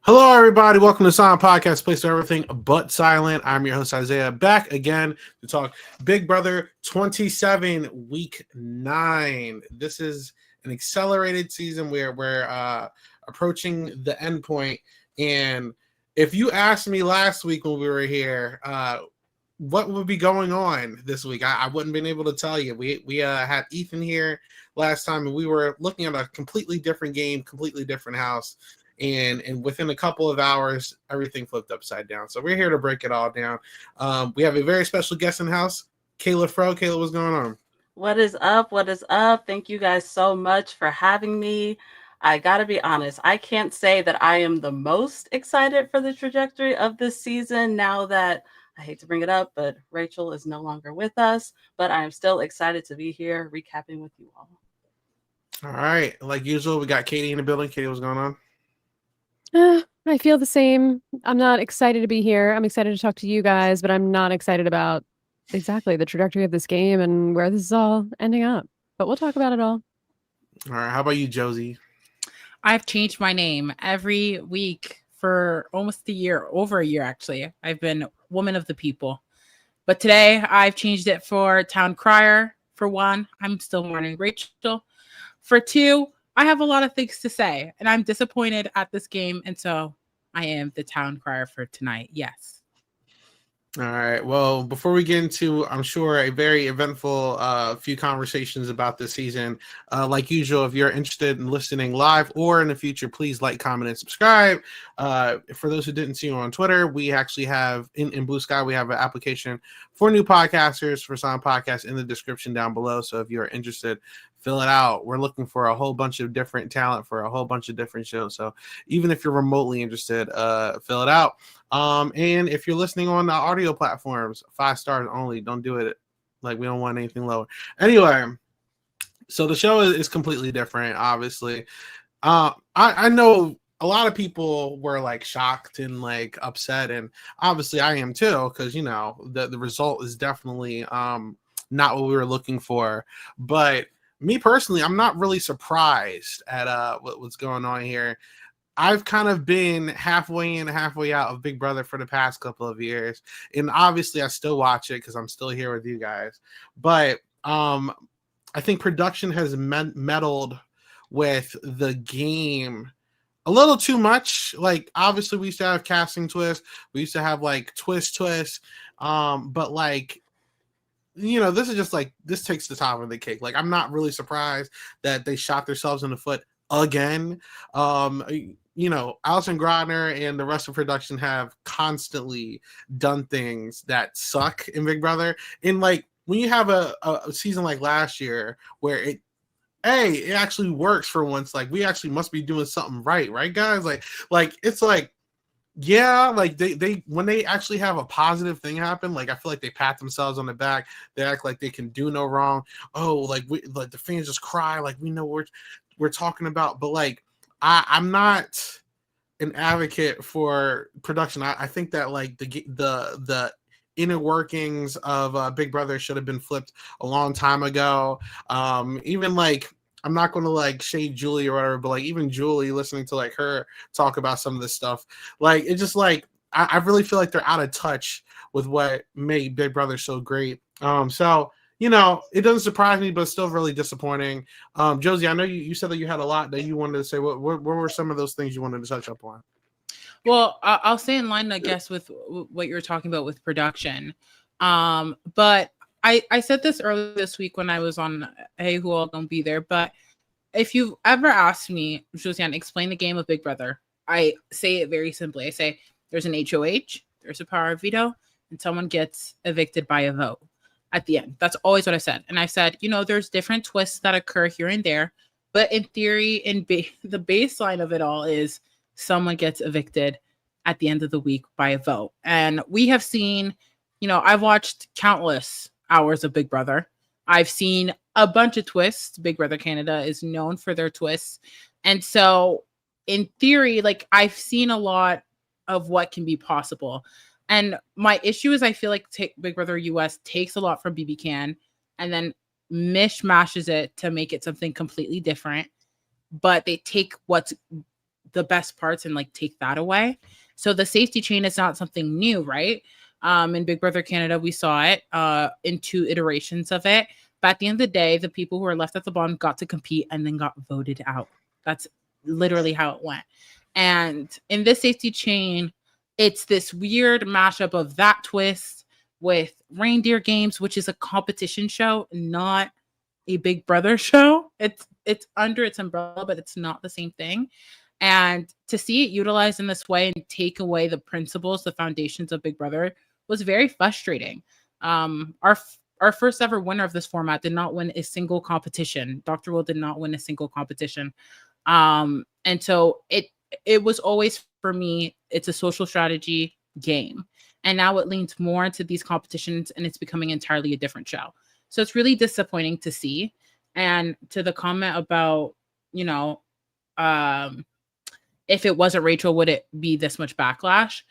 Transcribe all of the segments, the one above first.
Hello, everybody. Welcome to Silent Podcast, place for everything but silent. I'm your host, Isaiah, back again to talk Big Brother 27, Week 9. This is an accelerated season where we're approaching the end point. And if you asked me last week when we were here, what would be going on this week, I wouldn't been able to tell you. We had Ethan here last time, and we were looking at a completely different game, completely different house. And within a couple of hours, everything flipped upside down. So we're here to break it all down. We have a very special guest in the house, Kay La Fro. Kayla, what's going on? What is up? What is up? Thank you guys so much for having me. I gotta be honest, I can't say that I am the most excited for the trajectory of this season now that I hate to bring it up, but Rachel is no longer with us. But I am still excited to be here recapping with you all. All right. Like usual, we got Katie in the building. Katie, what's going on? I feel the same. I'm not excited to be here. I'm excited to talk to you guys, but I'm not excited about exactly the trajectory of this game and where this is all ending up. But we'll talk about it all. All right. How about you, Josie? I've changed my name every week for almost a year, over a year actually. I've been Woman of the People. But today I've changed it for Town Crier. For one, I'm still mourning Rachel. For two, I have a lot of things to say, and I'm disappointed at this game, and so I am the Town Crier for tonight. Yes. All right. Well, before we get into, I'm sure, a very eventful few conversations about this season, like usual, if you're interested in listening live or in the future, please like, comment, and subscribe. For those who didn't see you on Twitter, we actually have, in Blue Sky, we have an application for new podcasters for Silent Podcast in the description down below. So if you're interested, fill it out. We're looking for a whole bunch of different talent for a whole bunch of different shows. So even if you're remotely interested, fill it out. And if you're listening on the audio platforms, 5 stars only. Don't do it. Like, we don't want anything lower. Anyway, so the show is completely different, obviously. I know a lot of people were like shocked and like upset, and obviously I am too, because you know the result is definitely not what we were looking for. But me personally, I'm not really surprised at what's going on here. I've kind of been halfway in, halfway out of Big Brother for the past couple of years. And obviously I still watch it because I'm still here with you guys. But I think production has meddled with the game a little too much. Like, obviously we used to have casting twists. We used to have like twists. But like, you know, this is just like, this takes the top of the cake. Like, I'm not really surprised that they shot themselves in the foot again. You know, Alison Grodner and the rest of production have constantly done things that suck in Big Brother. And like, when you have a season like last year where it actually works for once, like we actually must be doing something right guys? Like it's like, yeah, like they when they actually have a positive thing happen, like I feel like they pat themselves on the back. They act like they can do no wrong. Oh, like the fans just cry, like we know what we're talking about. But like, I'm not an advocate for production. I think that like the inner workings of Big Brother should have been flipped a long time ago. Even like, I'm not going to like shade Julie or whatever, but like even Julie, listening to like her talk about some of this stuff, like it just like I really feel like they're out of touch with what made Big Brother so great. So you know, it doesn't surprise me, but it's still really disappointing. Josie, I know you said that you had a lot that you wanted to say. What were some of those things you wanted to touch up on? Well, I'll stay in line, I guess, with what you were talking about with production. But I said this earlier this week when I was on Hey Who All Don't Be There. But if you've ever asked me, Josiane, explain the game of Big Brother, I say it very simply. I say there's an HOH, there's a power of veto, and someone gets evicted by a vote at the end. That's always what I said. And I said, you know, there's different twists that occur here and there. But in theory, the baseline of it all is someone gets evicted at the end of the week by a vote. And we have seen, you know, I've watched countless hours of Big Brother. I've seen a bunch of twists. Big Brother Canada is known for their twists. And so in theory, like I've seen a lot of what can be possible. And my issue is I feel like Big Brother US takes a lot from BB Can and then mishmashes it to make it something completely different. But they take what's the best parts and like take that away. So the safety chain is not something new, right? In Big Brother Canada, we saw it in 2 iterations of it. But at the end of the day, the people who were left at the bottom got to compete and then got voted out. That's literally how it went. And in this safety chain, it's this weird mashup of that twist with Reindeer Games, which is a competition show, not a Big Brother show. It's under its umbrella, but it's not the same thing. And to see it utilized in this way and take away the principles, the foundations of Big Brother was very frustrating. Our first ever winner of this format did not win a single competition. Dr. Will did not win a single competition. And so it was always, for me, it's a social strategy game. And now it leans more into these competitions and it's becoming entirely a different show. So it's really disappointing to see. And to the comment about, if it wasn't Rachel, would it be this much backlash?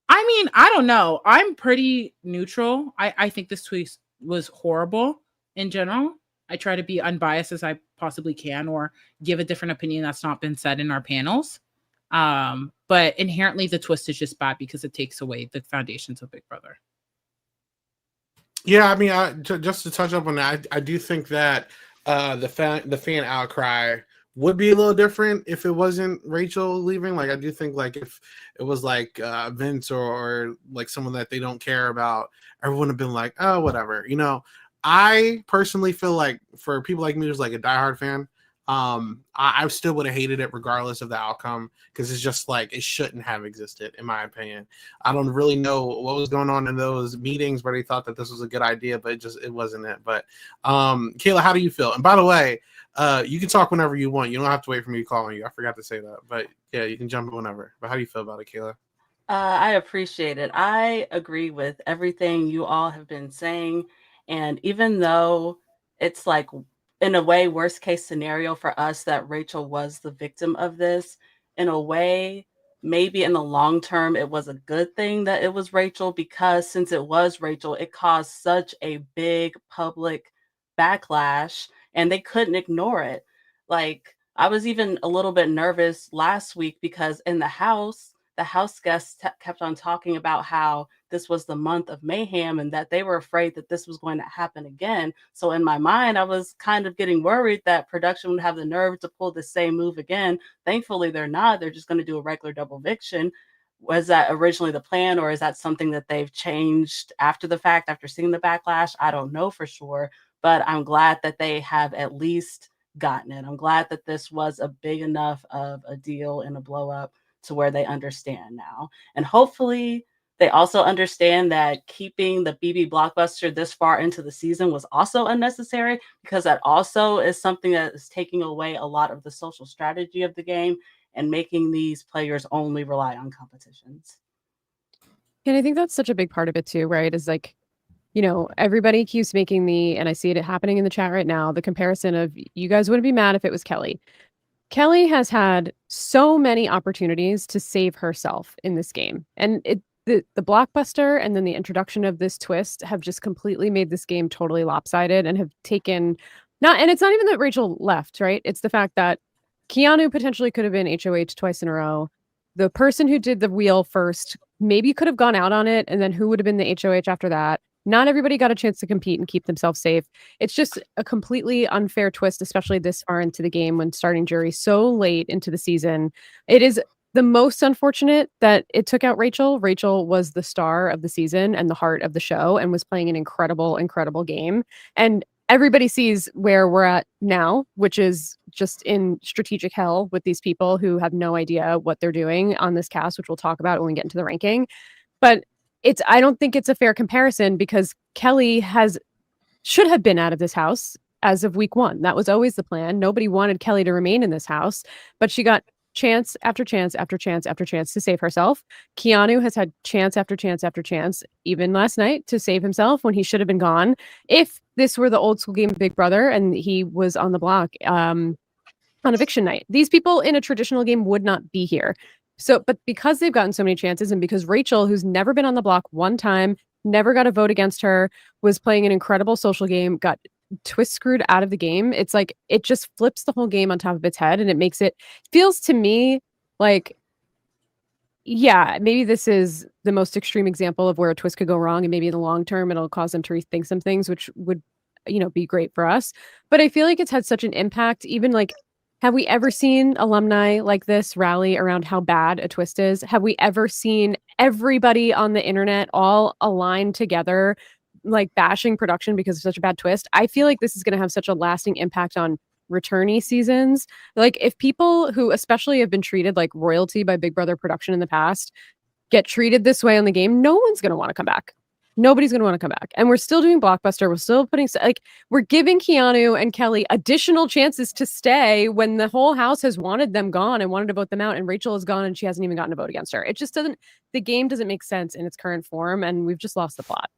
I mean, I don't know. I'm pretty neutral. I think this tweet was horrible in general. I try to be unbiased as I possibly can or give a different opinion that's not been said in our panels. But inherently the twist is just bad because it takes away the foundations of Big Brother. Yeah, I mean, just to touch up on that, I do think that the fan outcry would be a little different if it wasn't Rachel leaving. Like, I do think like if it was like Vince or like someone that they don't care about, everyone would have been like, oh, whatever. I personally feel like for people like me who's like a diehard fan, I still would have hated it regardless of the outcome because it's just like it shouldn't have existed, in my opinion. I don't really know what was going on in those meetings where they thought that this was a good idea, but it wasn't it. But Kayla, how do you feel? And by the way, you can talk whenever you want. You don't have to wait for me to call on you. I forgot to say that, but yeah, you can jump in whenever. But how do you feel about it, Kayla? I appreciate it. I agree with everything you all have been saying. And even though it's like, in a way, worst case scenario for us that Rachel was the victim of this, in a way, maybe in the long term, it was a good thing that it was Rachel, because since it was Rachel, it caused such a big public backlash and they couldn't ignore it. Like, I was even a little bit nervous last week because in the house guests kept on talking about how this was the month of mayhem and that they were afraid that this was going to happen again. So in my mind, I was kind of getting worried that production would have the nerve to pull the same move again. Thankfully, they're not. They're just going to do a regular double eviction. Was that originally the plan, or is that something that they've changed after the fact, after seeing the backlash? I don't know for sure, but I'm glad that they have at least gotten it. I'm glad that this was a big enough of a deal and a blow up to where they understand now. And hopefully they also understand that keeping the BB blockbuster this far into the season was also unnecessary, because that also is something that is taking away a lot of the social strategy of the game and making these players only rely on competitions. And I think that's such a big part of it too, right? Is like, everybody keeps making and I see it happening in the chat right now, the comparison of, you guys wouldn't be mad if it was Kelly. Kelly has had so many opportunities to save herself in this game. And the blockbuster and then the introduction of this twist have just completely made this game totally lopsided and have taken and it's not even that Rachel left, right? It's the fact that Keanu potentially could have been HOH twice in a row. The person who did the wheel first maybe could have gone out on it, and then who would have been the HOH after that? Not everybody got a chance to compete and keep themselves safe. It's just a completely unfair twist, especially this far into the game when starting jury so late into the season. It is the most unfortunate that it took out Rachel. Rachel was the star of the season and the heart of the show and was playing an incredible, incredible game. And everybody sees where we're at now, which is just in strategic hell with these people who have no idea what they're doing on this cast, which we'll talk about when we get into the ranking. But I don't think it's a fair comparison, because Kelly should have been out of this house as of week 1. That was always the plan. Nobody wanted Kelly to remain in this house, but she got chance after chance after chance after chance to save herself. Keanu has had chance after chance after chance, even last night, to save himself when he should have been gone. If this were the old school game of Big Brother and he was on the block on eviction night, these people in a traditional game would not be here. So, but because they've gotten so many chances, and because Rachel, who's never been on the block one time, never got a vote against her, was playing an incredible social game, got twist screwed out of the game. It's like, it just flips the whole game on top of its head, and it feels to me Like, yeah, maybe this is the most extreme example of where a twist could go wrong, and maybe in the long term it'll cause them to rethink some things, which would, be great for us. But I feel like it's had such an impact. Even like, have we ever seen alumni like this rally around how bad a twist is? Have we ever seen everybody on the internet all aligned together, like bashing production because of such a bad twist? I feel like this is going to have such a lasting impact on returnee seasons. Like, if people who especially have been treated like royalty by Big Brother production in the past get treated this way on the game, no one's going to want to come back. Nobody's going to want to come back. And we're still doing Blockbuster. We're still putting, like, we're giving Keanu and Kelly additional chances to stay when the whole house has wanted them gone and wanted to vote them out. And Rachel is gone and she hasn't even gotten a vote against her. It just doesn't, the game doesn't make sense in its current form. And we've just lost the plot.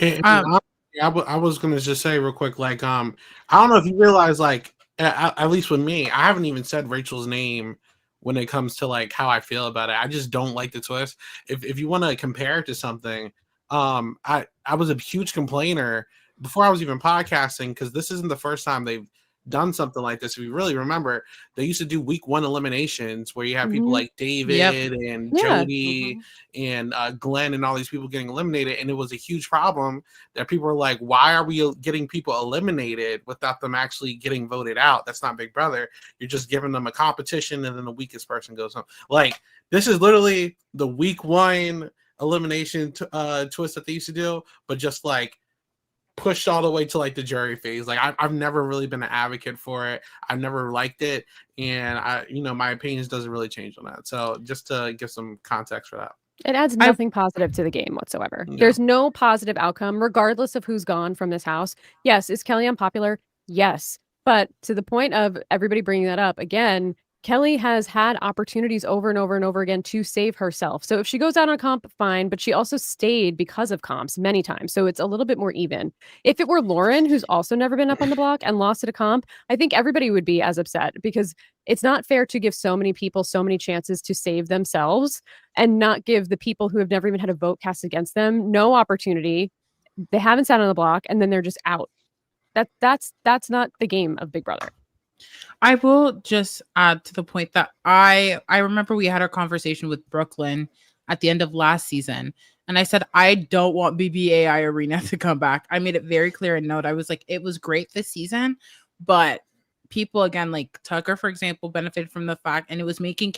I was gonna just say real quick, like, I don't know if you realize, like, at least with me, I haven't even said Rachel's name when it comes to like how I feel about it. I just don't like the twist. If you want to compare it to something, I was a huge complainer before I was even podcasting, because this isn't the first time they've done something like this. If you really remember, they used to do week 1 eliminations where you have people like David and Jody and Glenn and all these people getting eliminated, and it was a huge problem that people were like, why are we getting people eliminated without them actually getting voted out? That's not Big Brother. You're just giving them a competition and then the weakest person goes home. Like, this is literally the week 1 elimination twist that they used to do, but just like pushed all the way to like the jury phase. Like, I've never really been an advocate for it. I've never liked it, and my opinions doesn't really change on that. So just to give some context for that. It adds nothing positive to the game whatsoever. Yeah. There's no positive outcome, regardless of who's gone from this house. Yes, is Kelly unpopular? Yes. But to the point of everybody bringing that up, again, Kelly has had opportunities over and over and over again to save herself. So if she goes out on comp, fine, but she also stayed because of comps many times. So it's a little bit more even. If it were Lauren, who's also never been up on the block and lost at a comp, I think everybody would be as upset, because it's not fair to give so many people so many chances to save themselves and not give the people who have never even had a vote cast against them no opportunity. They haven't sat on the block and then they're just out. That's not the game of Big Brother. I will just add to the point that I remember we had our conversation with Brooklyn at the end of last season, and I said, I don't want BBAI Arena to come back. I made it very clear in note. I was like, it was great this season, but people, again, like Tucker, for example, benefited from the fact, and it was making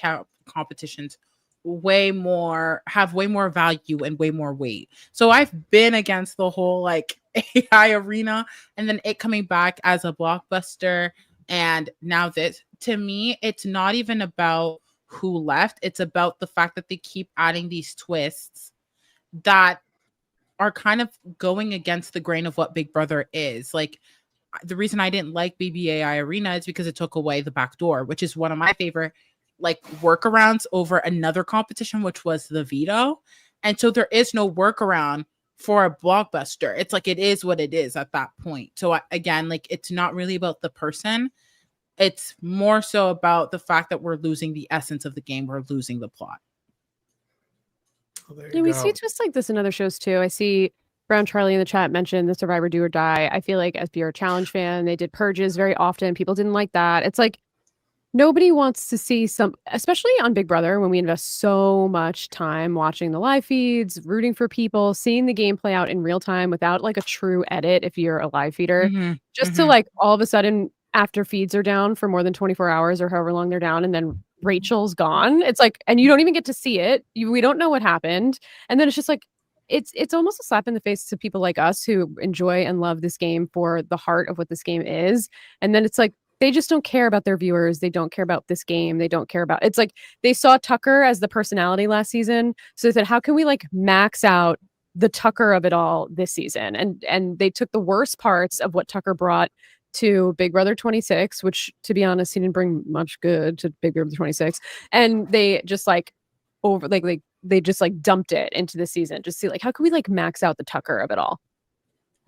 competitions have way more value and way more weight. So I've been against the whole like AI Arena, and then it coming back as a blockbuster. And now this, to me, it's not even about who left. It's about the fact that they keep adding these twists that are kind of going against the grain of what Big Brother is. Like, the reason I didn't like BBAI Arena is because it took away the back door, which is one of my favorite like workarounds over another competition, which was the veto. And so there is no workaround for a blockbuster. It's like, it is what it is at that point. So again, like, it's not really about the person. It's more so about the fact that we're losing the essence of the game. We're losing the plot. And we see twists like this in other shows too. I see Brown Charlie in the chat mentioned the Survivor Do or Die. I feel like, if you're a challenge fan, they did purges very often. People didn't like that. It's like, nobody wants to see especially on Big Brother, when we invest so much time watching the live feeds, rooting for people, seeing the game play out in real time without like a true edit if you're a live feeder, to like all of a sudden, after feeds are down for more than 24 hours or however long they're down, and then Rachel's gone. It's like, and you don't even get to see it. We don't know what happened. And then it's just like, it's almost a slap in the face to people like us who enjoy and love this game for the heart of what this game is. And then it's like, they just don't care about their viewers. They don't care about this game. They don't care about, it's like they saw Tucker as the personality last season. So they said, how can we like max out the Tucker of it all this season? And they took the worst parts of what Tucker brought to Big Brother 26, which, to be honest, he didn't bring much good to Big Brother 26. And they just like they just like dumped it into the season. Just see like, how can we like max out the Tucker of it all?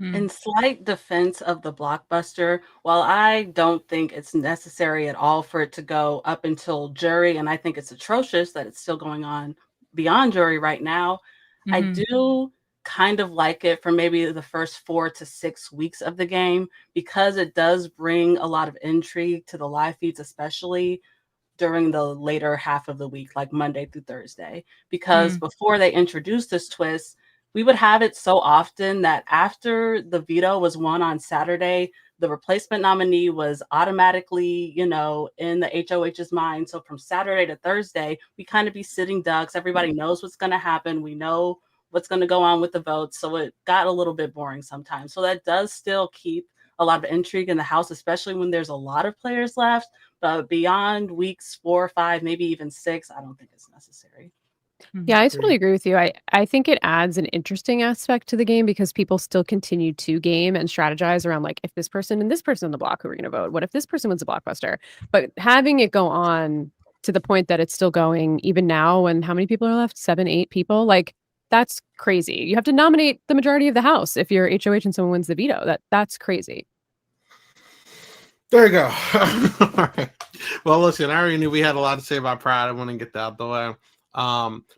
In slight defense of the blockbuster, while I don't think it's necessary at all for it to go up until jury, and I think it's atrocious that it's still going on beyond jury right now, I do kind of like it for maybe the first 4 to 6 weeks of the game, because it does bring a lot of intrigue to the live feeds, especially during the later half of the week, like Monday through Thursday. Because before they introduced this twist, we would have it so often that after the veto was won on Saturday, the replacement nominee was automatically, in the HOH's mind. So from Saturday to Thursday, we kind of be sitting ducks. Everybody knows what's going to happen. We know what's going to go on with the votes. So it got a little bit boring sometimes. So that does still keep a lot of intrigue in the house, especially when there's a lot of players left. But beyond weeks 4 or 5, maybe even 6, I don't think it's necessary. Yeah, I totally agree with you. I think it adds an interesting aspect to the game because people still continue to game and strategize around like if this person and this person on the block who are going to vote, what if this person wins a blockbuster? But having it go on to the point that it's still going even now when how many people are left? 7, 8 people? Like that's crazy. You have to nominate the majority of the house if you're HOH and someone wins the veto. That's crazy. There you go. All right. Well, listen, I already knew we had a lot to say about Pride. I want to get that out the way.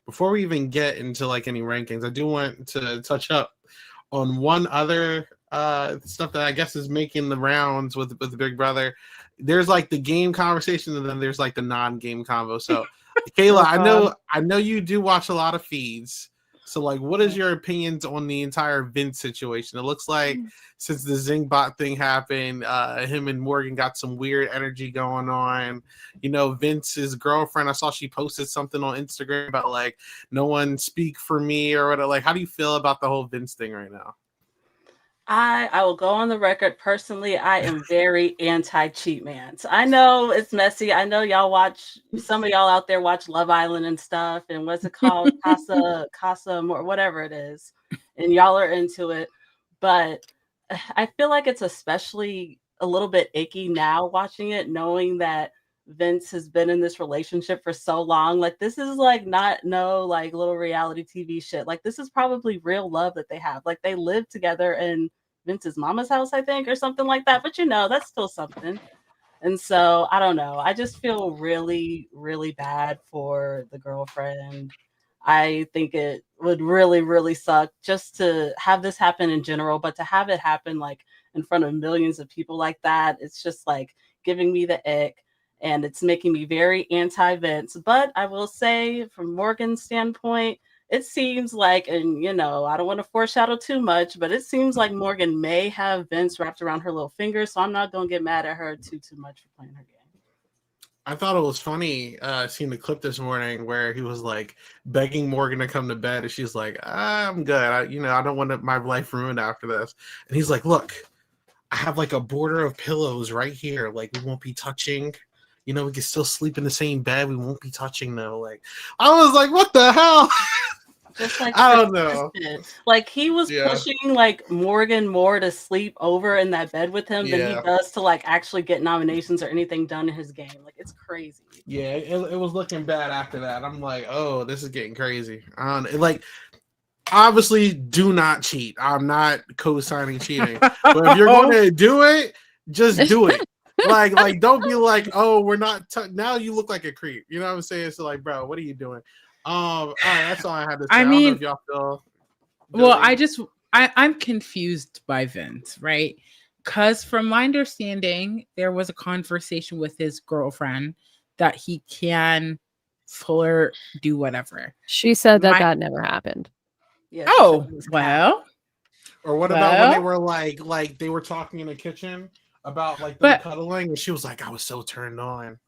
Before we even get into like any rankings, I do want to touch up on one other stuff that I guess is making the rounds with Big Brother. There's like the game conversation, and then there's like the non-game convo. So, Kayla, I know you do watch a lot of feeds. So, like, what is your opinions on the entire Vince situation? It looks like since the Zingbot thing happened, him and Morgan got some weird energy going on. Vince's girlfriend, I saw she posted something on Instagram about, like, no one speak for me or whatever. Like, how do you feel about the whole Vince thing right now? I will go on the record. Personally, I am very anti-cheat man. So I know it's messy. I know some of y'all out there watch Love Island and stuff. And what's it called? Casa, or whatever it is. And y'all are into it. But I feel like it's especially a little bit icky now watching it, knowing that Vince has been in this relationship for so long. Like, this is like like little reality TV shit. Like, this is probably real love that they have. Like, they live together in Vince's mama's house, I think, or something like that. But that's still something. And so I don't know. I just feel really, really bad for the girlfriend. I think it would really, really suck just to have this happen in general, but to have it happen like in front of millions of people like that, it's just like giving me the ick. And it's making me very anti-Vince. But I will say, from Morgan's standpoint, it seems like, and I don't want to foreshadow too much, but it seems like Morgan may have Vince wrapped around her little finger. So I'm not going to get mad at her too much for playing her game. I thought it was funny seeing the clip this morning where he was like begging Morgan to come to bed. And she's like, I'm good. I don't want my life ruined after this. And he's like, look, I have like a border of pillows right here. Like, we won't be touching. We can still sleep in the same bed. We won't be touching though. Like, I was like, what the hell? Just like I don't know. Like, he was pushing like Morgan more to sleep over in that bed with him than he does to like actually get nominations or anything done in his game. Like, it's crazy. Yeah, it was looking bad after that. I'm like, oh, this is getting crazy. Like, obviously, do not cheat. I'm not co-signing cheating. But if you're going to do it, just do it. Like, don't be like, oh, we're not. Now you look like a creep. You know what I'm saying? So, like, bro, what are you doing? All right, that's all I had to say. I mean, don't know if y'all feel. Well, I'm confused by Vince, right? Because from my understanding, there was a conversation with his girlfriend that he can flirt, do whatever. She said that never happened. Yeah. Oh, well. Or what about when they were like they were talking in the kitchen about like them cuddling, and she was like, I was so turned on.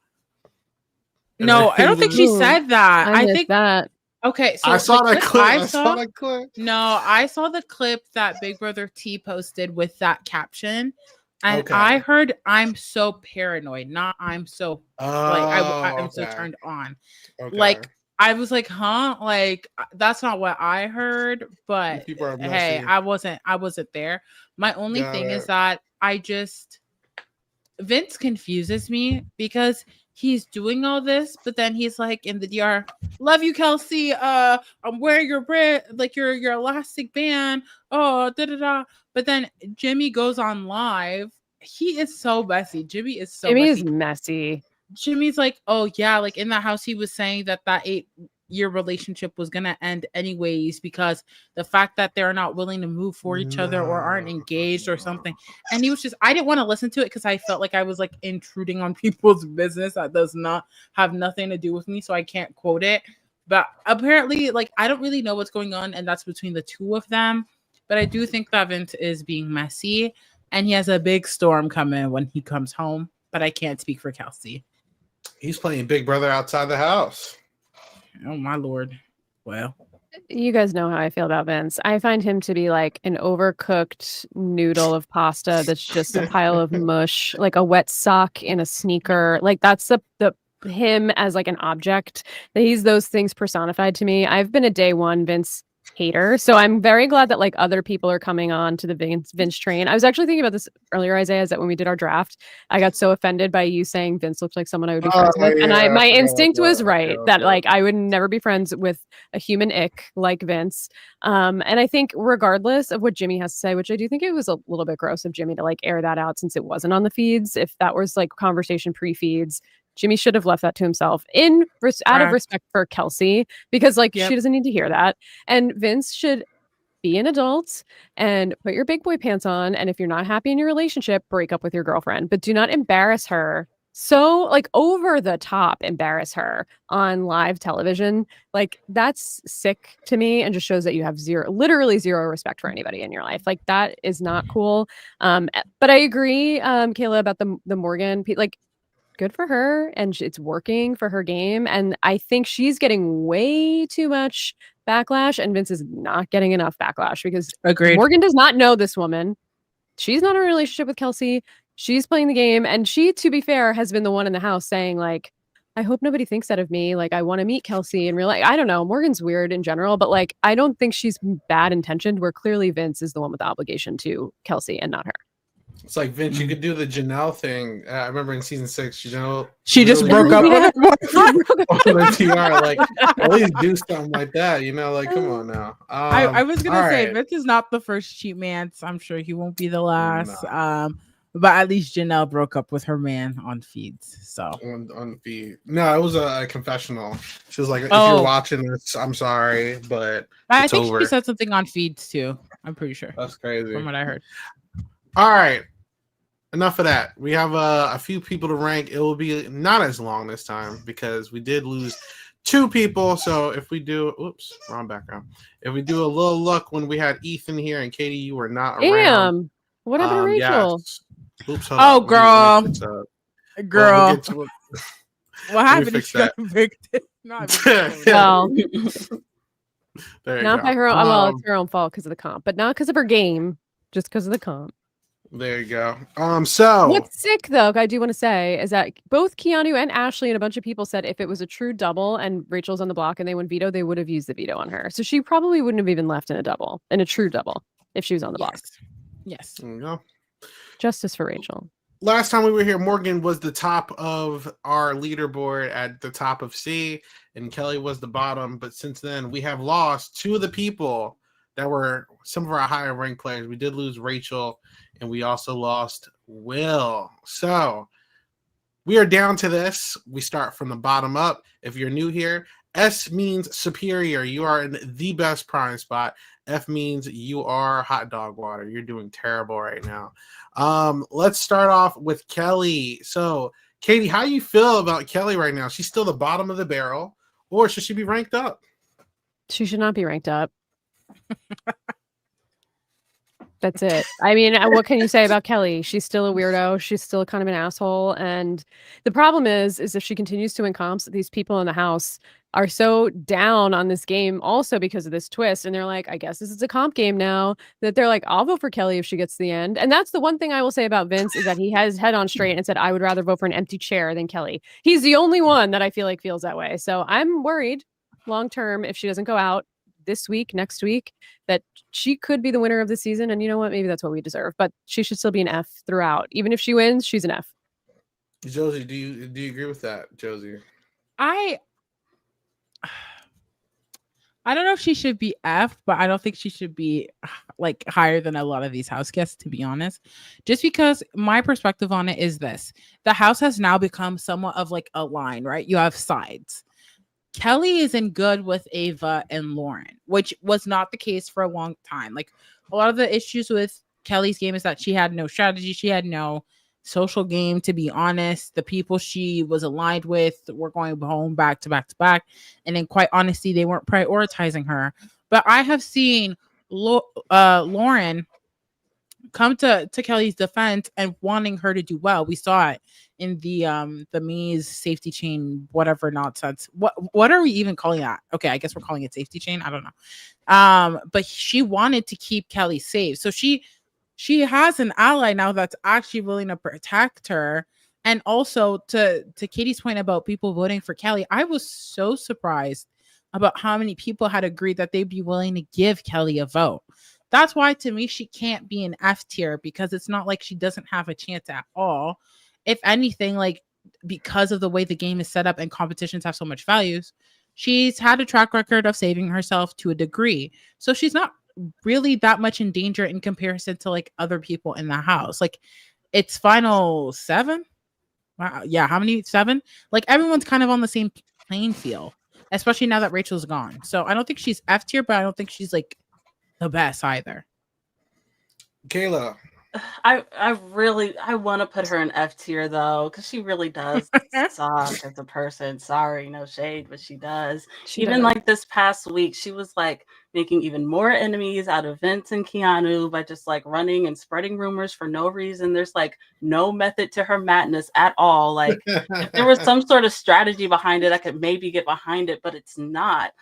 And no, I don't think she said that. I think that. Okay, so I saw that clip. I saw that clip. No, I saw the clip that Big Brother T posted with that caption, and I heard, "I'm so paranoid," not "I'm so I'm so turned on." Okay. Like, I was like, "Huh?" Like, that's not what I heard. But hey, I wasn't there. My only thing is that Vince confuses me because he's doing all this, but then he's like in the DR, love you, Kelsey. I'm wearing your your elastic band. Oh, da da da. But then Jimmy goes on live. He is so messy. Jimmy is messy. Messy. Jimmy's like, oh yeah, like in that house, he was saying that 8 your relationship was gonna end anyways, because the fact that they're not willing to move for each other or aren't engaged or something. And he was just, I didn't want to listen to it because I felt like I was like intruding on people's business that does not have nothing to do with me, so I can't quote it. But apparently, like, I don't really know what's going on, and that's between the two of them. But I do think that Vince is being messy, and he has a big storm coming when he comes home. But I can't speak for Kelsey. He's playing Big Brother outside the house. Oh my Lord. Well, you guys know how I feel about Vince. I find him to be like an overcooked noodle of pasta that's just a pile of mush, like a wet sock in a sneaker. Like that's the him as like an object. He's those things personified to me. I've been a day one Vince hater, so I'm very glad that like other people are coming on to the Vince train. I was actually thinking about this earlier, Isaiah, is that when we did our draft, I got so offended by you saying Vince looked like someone I would be friends with, and my instinct was right that like I would never be friends with a human ick like Vince. And I think regardless of what Jimmy has to say, which I do think it was a little bit gross of Jimmy to like air that out since it wasn't on the feeds. If that was like conversation pre-feeds, Jimmy should have left that to himself out of respect for Kelsey, because like she doesn't need to hear that. And Vince should be an adult and put your big boy pants on. And if you're not happy in your relationship, break up with your girlfriend, but do not embarrass her. So like over the top embarrass her on live television. Like that's sick to me and just shows that you have literally zero respect for anybody in your life. Like that is not cool. But I agree, Kayla, about the Morgan, like, good for her, and it's working for her game. And I think she's getting way too much backlash, and Vince is not getting enough backlash because Morgan does not know this woman. She's not in a relationship with Kelsey. She's playing the game, and she, to be fair, has been the one in the house saying like, I hope nobody thinks that of me. Like, I want to meet Kelsey in real life. I don't know. Morgan's weird in general, but like, I don't think she's bad intentioned, where clearly Vince is the one with the obligation to Kelsey and not her. It's like, Vince, you could do the Janelle thing. I remember in season 6, Janelle, she just broke up with her boyfriend. TR, like, at least do something like that, you know? Like, come on now. I was gonna say Vince is not the first cheat man, so I'm sure he won't be the last. No. But at least Janelle broke up with her man on feeds. So on feed. No, it was a confessional. She was like, if you're watching this, I'm sorry, but I think she said something on feeds too. I'm pretty sure. That's crazy. From what I heard. All right. Enough of that. We have a few people to rank. It will be not as long this time because we did lose 2 people. So if we do, oops, wrong background. If we do a little look when we had Ethan here and Katie, you were not around. What happened to Rachel? Yes. Oops, girl. Girl. What happened? She got evicted. Well, not by her own. Well, it's her own fault because of the comp, but not because of her game, just because of the comp. There you go. So what's sick though, I do want to say, is that both Keanu and Ashley and a bunch of people said if it was a true double and Rachel's on the block and they went veto, they would have used the veto on her. So she probably wouldn't have even left in a true double if she was on the block. Yes. There you go. Justice for Rachel. Last time we were here, Morgan was the top of our leaderboard at the top of C, and Kelly was the bottom. But since then, we have lost 2 of the people that were some of our higher ranked players. We did lose Rachel, and we also lost Will. So we are down to this. We start from the bottom up. If you're new here, S means superior. You are in the best prime spot. F means you are hot dog water. You're doing terrible right now. Let's start off with Kelly. So, Katie, how you feel about Kelly right now? She's still the bottom of the barrel, or should she be ranked up? She should not be ranked up. That's it. I mean, what can you say about Kelly? She's still a weirdo. She's still kind of an asshole. And the problem is if she continues to win comps, these people in the house are so down on this game also because of this twist. And they're like, I guess this is a comp game now, that they're like, I'll vote for Kelly if she gets to the end. And that's the one thing I will say about Vince is that he has head on straight and said, I would rather vote for an empty chair than Kelly. He's the only one that I feel like feels that way. So I'm worried long term if she doesn't go out this week, next week, that she could be the winner of the season. And you know what? Maybe that's what we deserve. But she should still be an F throughout. Even if she wins, she's an F. Josie, do you agree with that, Josie? I don't know if she should be F, but I don't think she should be like higher than a lot of these house guests, to be honest. Just because my perspective on it is this. The house has now become somewhat of like a line, right? You have sides. Kelly isn't good with Ava and Lauren, which was not the case for a long time. Like a lot of the issues with Kelly's game is that she had no strategy, she had no social game. To be honest, the people she was aligned with were going home back to back to back, and in quite honesty, they weren't prioritizing her. But I have seen Lauren come to Kelly's defense and wanting her to do well. We saw it in the Mies safety chain, whatever nonsense. What are we even calling that? Okay, I guess we're calling it safety chain. I don't know. But she wanted to keep Kelly safe. So she has an ally now that's actually willing to protect her. And also to Katie's point about people voting for Kelly, I was so surprised about how many people had agreed that they'd be willing to give Kelly a vote. That's why, to me, she can't be an F tier, because it's not like she doesn't have a chance at all. If anything, like, because of the way the game is set up and competitions have so much values, she's had a track record of saving herself to a degree. So she's not really that much in danger in comparison to like other people in the house. Like, it's final 7. Wow. Yeah. How many? 7? Like, everyone's kind of on the same playing field, especially now that Rachel's gone. So I don't think she's F tier, but I don't think she's like the best either. Kayla. I want to put her in F tier though, because she really does suck as a person. Sorry, no shade, but she does. Even like this past week, she was like making even more enemies out of Vince and Keanu by just like running and spreading rumors for no reason. There's like no method to her madness at all. Like, if there was some sort of strategy behind it, I could maybe get behind it, but it's not.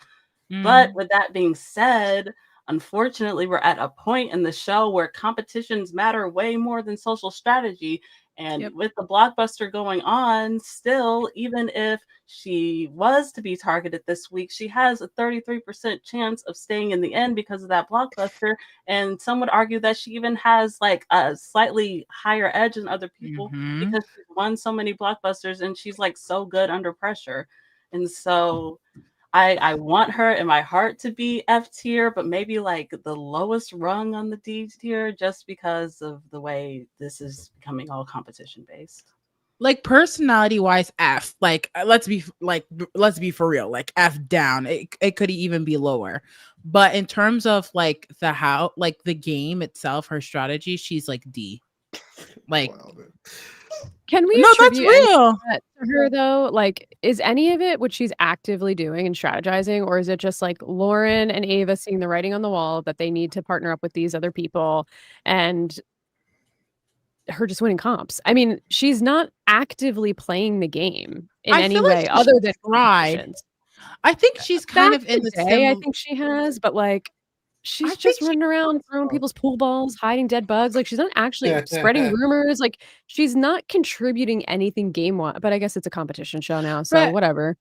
But with that being said, unfortunately, we're at a point in the show where competitions matter way more than social strategy. And with the blockbuster going on, still, even if she was to be targeted this week, she has a 33% chance of staying in the end because of that blockbuster. And some would argue that she even has like a slightly higher edge than other people because she's won so many blockbusters and she's like so good under pressure. And so I want her in my heart to be F tier, but maybe like the lowest rung on the D tier, just because of the way this is becoming all competition based. Like, personality wise, F. Like, let's be for real. Like, F down. It could even be lower. But in terms of like the game itself, her strategy, she's like D. Like, can we attribute that to her though? Like, is any of it what she's actively doing and strategizing, or is it just like Lauren and Ava seeing the writing on the wall that they need to partner up with these other people and her just winning comps? I mean, she's not actively playing the game in any way other than right. I think she's kind of in the day. I think she has, but like, she's just running around throwing people's pool balls, hiding dead bugs. Like, she's not actually spreading rumors. Like, she's not contributing anything game-wise. But I guess it's a competition show now, so whatever.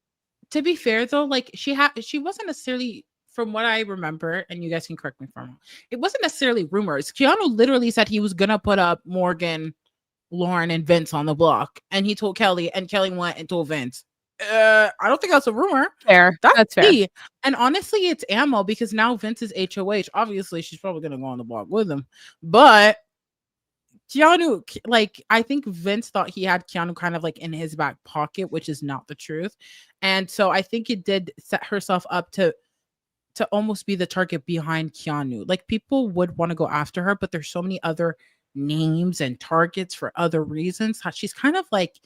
To be fair, though, like she wasn't necessarily, from what I remember, and you guys can correct me if I'm wrong, it wasn't necessarily rumors. Keanu literally said he was gonna put up Morgan, Lauren, and Vince on the block, and he told Kelly, and Kelly went and told Vince. I don't think that's a rumor. Fair. That's fair. And honestly, it's ammo, because now Vince is HOH. Obviously, she's probably going to go on the block with him. But Keanu, like, I think Vince thought he had Keanu kind of like in his back pocket, which is not the truth. And so I think it did set herself up to almost be the target behind Keanu. Like, people would want to go after her, but there's so many other names and targets for other reasons. She's kind of like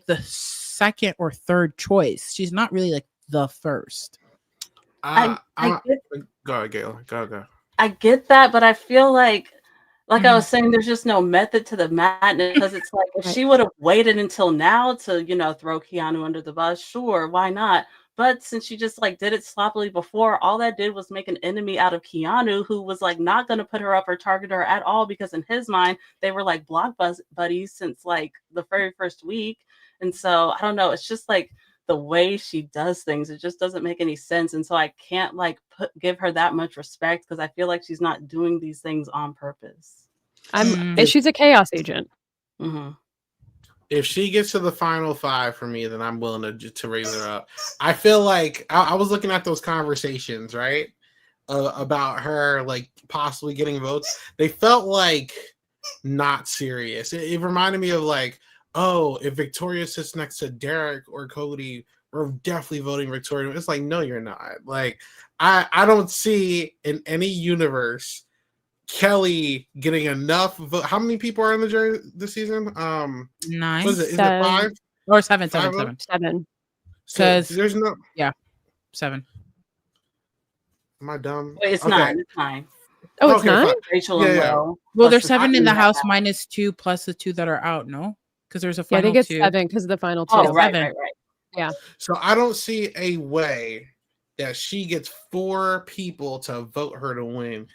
the second or third choice. She's not really like the first. I get, go ahead, Gayla. Go. I get that, but I feel like I was saying, there's just no method to the madness, because it's like, if she would have waited until now to, throw Keanu under the bus, sure, why not? But since she just like did it sloppily before, all that did was make an enemy out of Keanu, who was like not going to put her up or target her at all, because in his mind, they were like block buddies since like the very first week. And so I don't know, it's just like the way she does things, it just doesn't make any sense. And so I can't like give her that much respect, because I feel like she's not doing these things on purpose. She's a chaos agent. Mm-hmm. If she gets to the final 5 for me, then I'm willing to raise her up. I feel like I was looking at those conversations, right? About her like possibly getting votes. They felt like not serious. It reminded me of like, oh, if Victoria sits next to Derek or Cody, we're definitely voting Victoria. It's like, no, you're not. Like, I don't see in any universe Kelly getting enough vote. How many people are in the jury this season? 9. What is it? Is it 5 or 7? 5 7. 7. So 'Cause- there's no. 7. Am I dumb? Wait, it's Okay. 9. It's 9. Oh, it's Okay, 9? fine. Rachel Yeah, and yeah. Will. Well, plus there's the 7 in two the that house have- minus 2 plus the 2 that are out. No, because there's a Yeah, I final think it's 2. 7 because of the final 2. Oh, right, 7. right. So I don't see a way that she gets 4 people to vote her to win.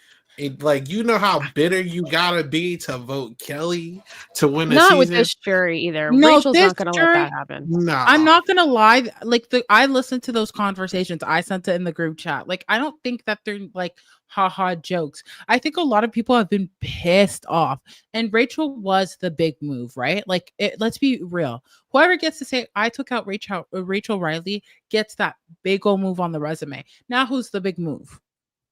Like, you know how bitter you gotta be to vote Kelly to win the Not season. with this jury either. No, Rachel's this not going to let jury- that happen. No, I'm not gonna lie. Like I listened to those conversations. I sent it in the group chat. Like I don't think that they're like haha jokes. I think a lot of people have been pissed off. And Rachel was the big move, right? Like let's be real. Whoever gets to say I took out Rachel Riley gets that big old move on the resume. Now who's the big move?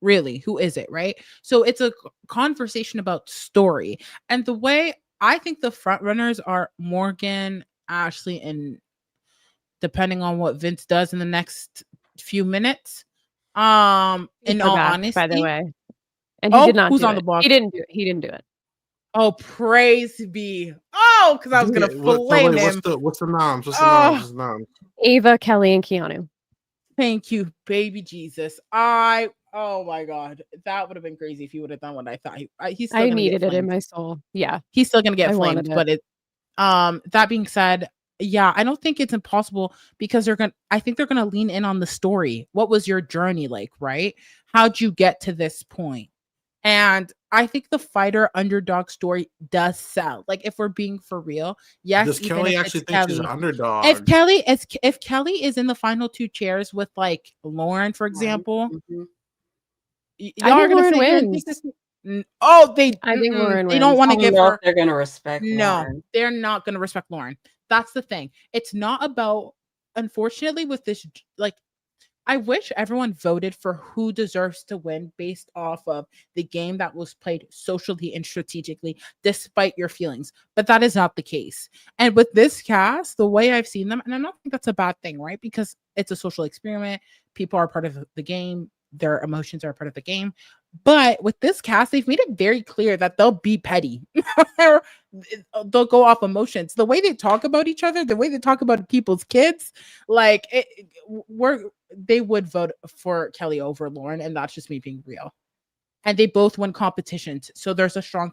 Really, who is it, right? So it's a conversation about story. And the way I think the front runners are Morgan, Ashley, and depending on what Vince does in the next few minutes. In We're all back, honesty, by the way. And he did not who's do on it. the block? He didn't do it. He didn't do it. Oh, praise be. Oh, because I was gonna flame him. What's the noms? What's the Oh. noms? What's the noms? Ava, Kelly, and Keanu. Thank you, baby Jesus. Oh my God, that would have been crazy if he would have done what I thought. He's still I gonna needed get it in flamed. my soul. Yeah. He's still gonna get I flamed, wanted it. but that being said, yeah, I don't think it's impossible because I think they're gonna lean in on the story. What was your journey like, right? How'd you get to this point? And I think the fighter underdog story does sell. Like if we're being for real, yes. Does even Kelly if actually it's think she's an Kelly. underdog? If Kelly is in the final 2 chairs with like Lauren, for example, Mhm. y'all are gonna Lauren sit here and wins. think this. Oh, I think Lauren they don't wins. want I to don't give know her. if they're gonna respect No, Lauren. they're not going to respect Lauren. That's the thing. It's not about, unfortunately, with this, like, I wish everyone voted for who deserves to win based off of the game that was played socially and strategically, despite your feelings. But that is not the case. And with this cast, the way I've seen them, and I don't think that's a bad thing, right? Because it's a social experiment. People are part of the game. Their emotions are part of the game. But with this cast, they've made it very clear that they'll be petty. They'll go off emotions. The way they talk about each other, the way they talk about people's kids, like they would vote for Kelly over Lauren, and that's just me being real. And they both win competitions, so there's a strong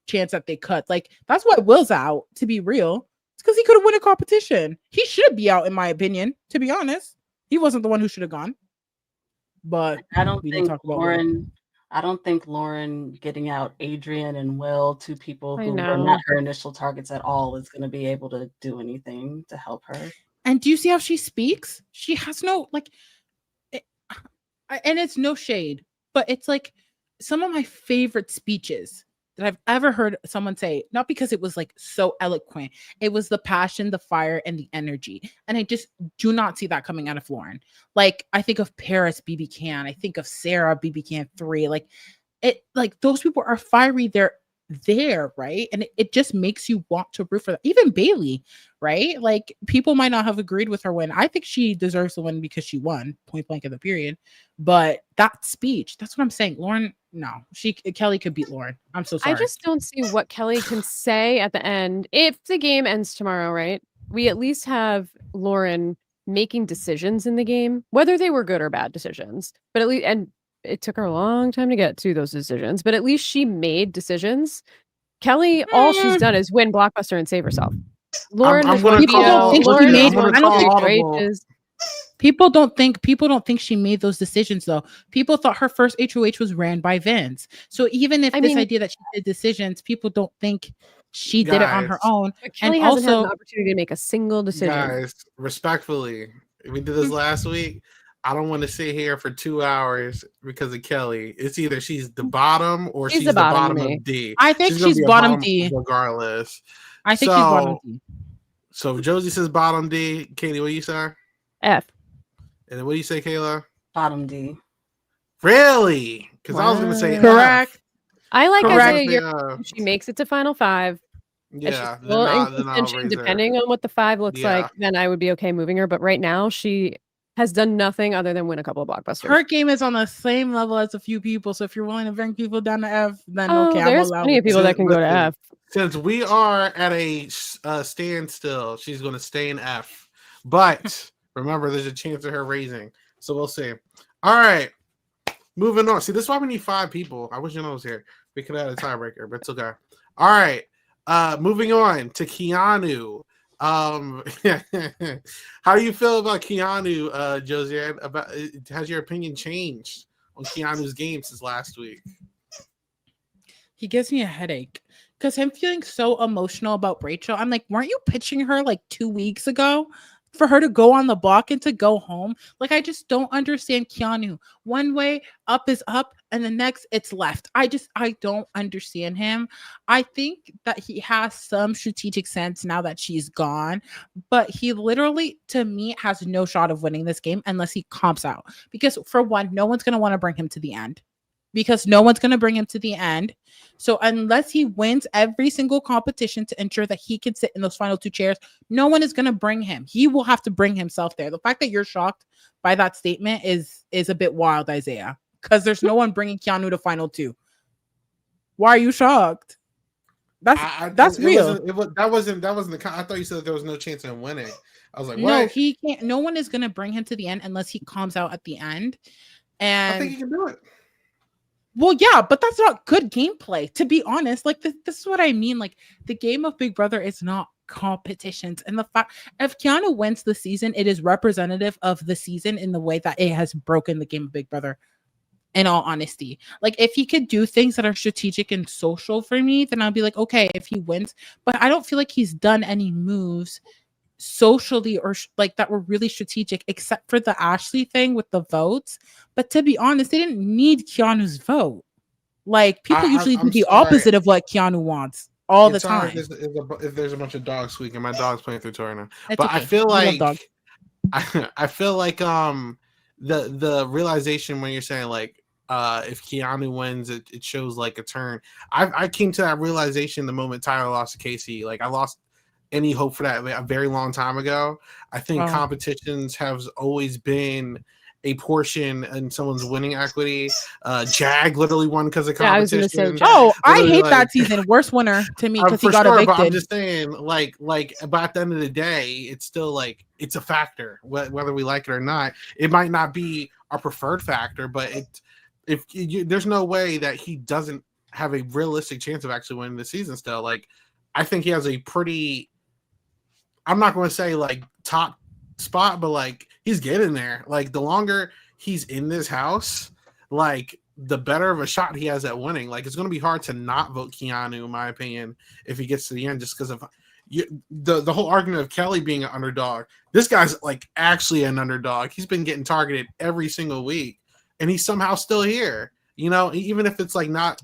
chance that they could. Like that's why Will's out. To be real, it's because he could have won a competition. He should be out, in my opinion. To be honest, he wasn't the one who should have gone. But I don't we didn't think talk about Lauren. I don't think Lauren getting out Adrian and Will, 2 people I who were know. not her initial targets at all, is going to be able to do anything to help her. And do you see how she speaks? She has no and it's no shade, but it's like some of my favorite speeches that I've ever heard someone say, not because it was like so eloquent. It was the passion, the fire, and the energy. And I just do not see that coming out of Lauren. Like I think of Paris BB Can, I think of Sarah BB Can 3. Like those people are fiery. They're there, right? And it just makes you want to root for them. Even Bailey, right? Like people might not have agreed with her win. I think she deserves the win because she won point blank in the period. But that speech, that's what I'm saying. Lauren, no, Kelly could beat Lauren. I'm so sorry. I just don't see what Kelly can say at the end. If the game ends tomorrow, right? We at least have Lauren making decisions in the game, whether they were good or bad decisions. But at least, and it took her a long time to get to those decisions, but at least she made decisions. Kelly, all she's done is win Blockbuster and save herself. Lauren I'm has gonna won call- veto. people Lauren made- has won I don't think- HOHs. People don't think she made those decisions though. People thought her first HOH was ran by Vince. So even if idea that she did decisions, people don't think she did it on her Guys. own. But Kelly And hasn't had an also- opportunity to make a single decision. Guys, respectfully, we did this last week. I don't want to sit here for 2 hours because of Kelly. It's either she's the bottom or she's the bottom to me. of D. I think gonna she's be a bottom D. regardless. I think she's bottom D. So Josie says bottom D. Katie, what do you say? F. And then what do you say, Kayla? Bottom D. Really? Because I was going to say Wow. Correct. F. I like Correct. Isaiah. She makes it to Final 5. If she's Yeah, still in then I'll contention, raise her. depending on what the 5 looks like, Yeah. then I would be okay moving her. But right now, she has done nothing other than win a couple of blockbusters. Her game is on the same level as a few people. So if you're willing to bring people down to F, then Oh, okay, I'm there's allowed. plenty of people that can go to Listen, F. Since we are at a standstill, she's going to stay in F. But remember, there's a chance of her raising. So we'll see. All right. Moving on. See, this is why we need 5 people. I wish Janelle was here. We could have had a tiebreaker, but it's okay. All right. Moving on to Keanu. How do you feel about Keanu, Josi? Has your opinion changed on Keanu's game since last week? He gives me a headache because him feeling so emotional about Rachel. I'm like, weren't you pitching her like 2 weeks ago for her to go on the block and to go home? Like, I just don't understand Keanu. One way up is up and the next it's left. I don't understand him. I think that he has some strategic sense now that she's gone, but he literally, to me, has no shot of winning this game unless he comps out. Because for one, no one's going to want to bring him to the end. So unless he wins every single competition to ensure that he can sit in those final 2 chairs, no one is going to bring him. He will have to bring himself there. The fact that you're shocked by that statement is a bit wild, Isaiah, because there's no one bringing Keanu to final 2. Why are you shocked? That's real. That wasn't the. I thought you said that there was no chance of winning. I was like, no, what? he can't. No one is going to bring him to the end unless he calms out at the end. And I think he can do it. Well, yeah, but that's not good gameplay, to be honest. Like, this is what I mean. Like, the game of Big Brother is not competitions. And the fact, if Keanu wins the season, it is representative of the season in the way that it has broken the game of Big Brother, in all honesty. Like, if he could do things that are strategic and social for me, then I'd be like, okay, if he wins. But I don't feel like he's done any moves socially or like that were really strategic, except for the Ashley thing with the votes. But to be honest, they didn't need Keanu's vote. Like, people usually do the opposite of what Keanu wants all the time. If there's a bunch of dogs squeaking, my dog's playing through toy now. It's but okay. I feel like I feel like the realization when you're saying like if Keanu wins, it shows like a turn. I came to that realization the moment Tyler lost to Casey. Like, I lost any hope for that a very long time ago. I think competitions have always been a portion in someone's winning equity. Jag literally won because of competition. I was gonna say, I hate that season. Worst winner to me because he got evicted. But I'm just saying, like, but at the end of the day, it's still like it's a factor, whether we like it or not. It might not be our preferred factor, but there's no way that he doesn't have a realistic chance of actually winning the season still. Like, I think he has a pretty, I'm not going to say like top spot, but like he's getting there. Like, the longer he's in this house, like the better of a shot he has at winning. Like, it's going to be hard to not vote Keanu, in my opinion, if he gets to the end, just because of the whole argument of Kelly being an underdog. This guy's like actually an underdog. He's been getting targeted every single week, and he's somehow still here. You know, even if it's like not.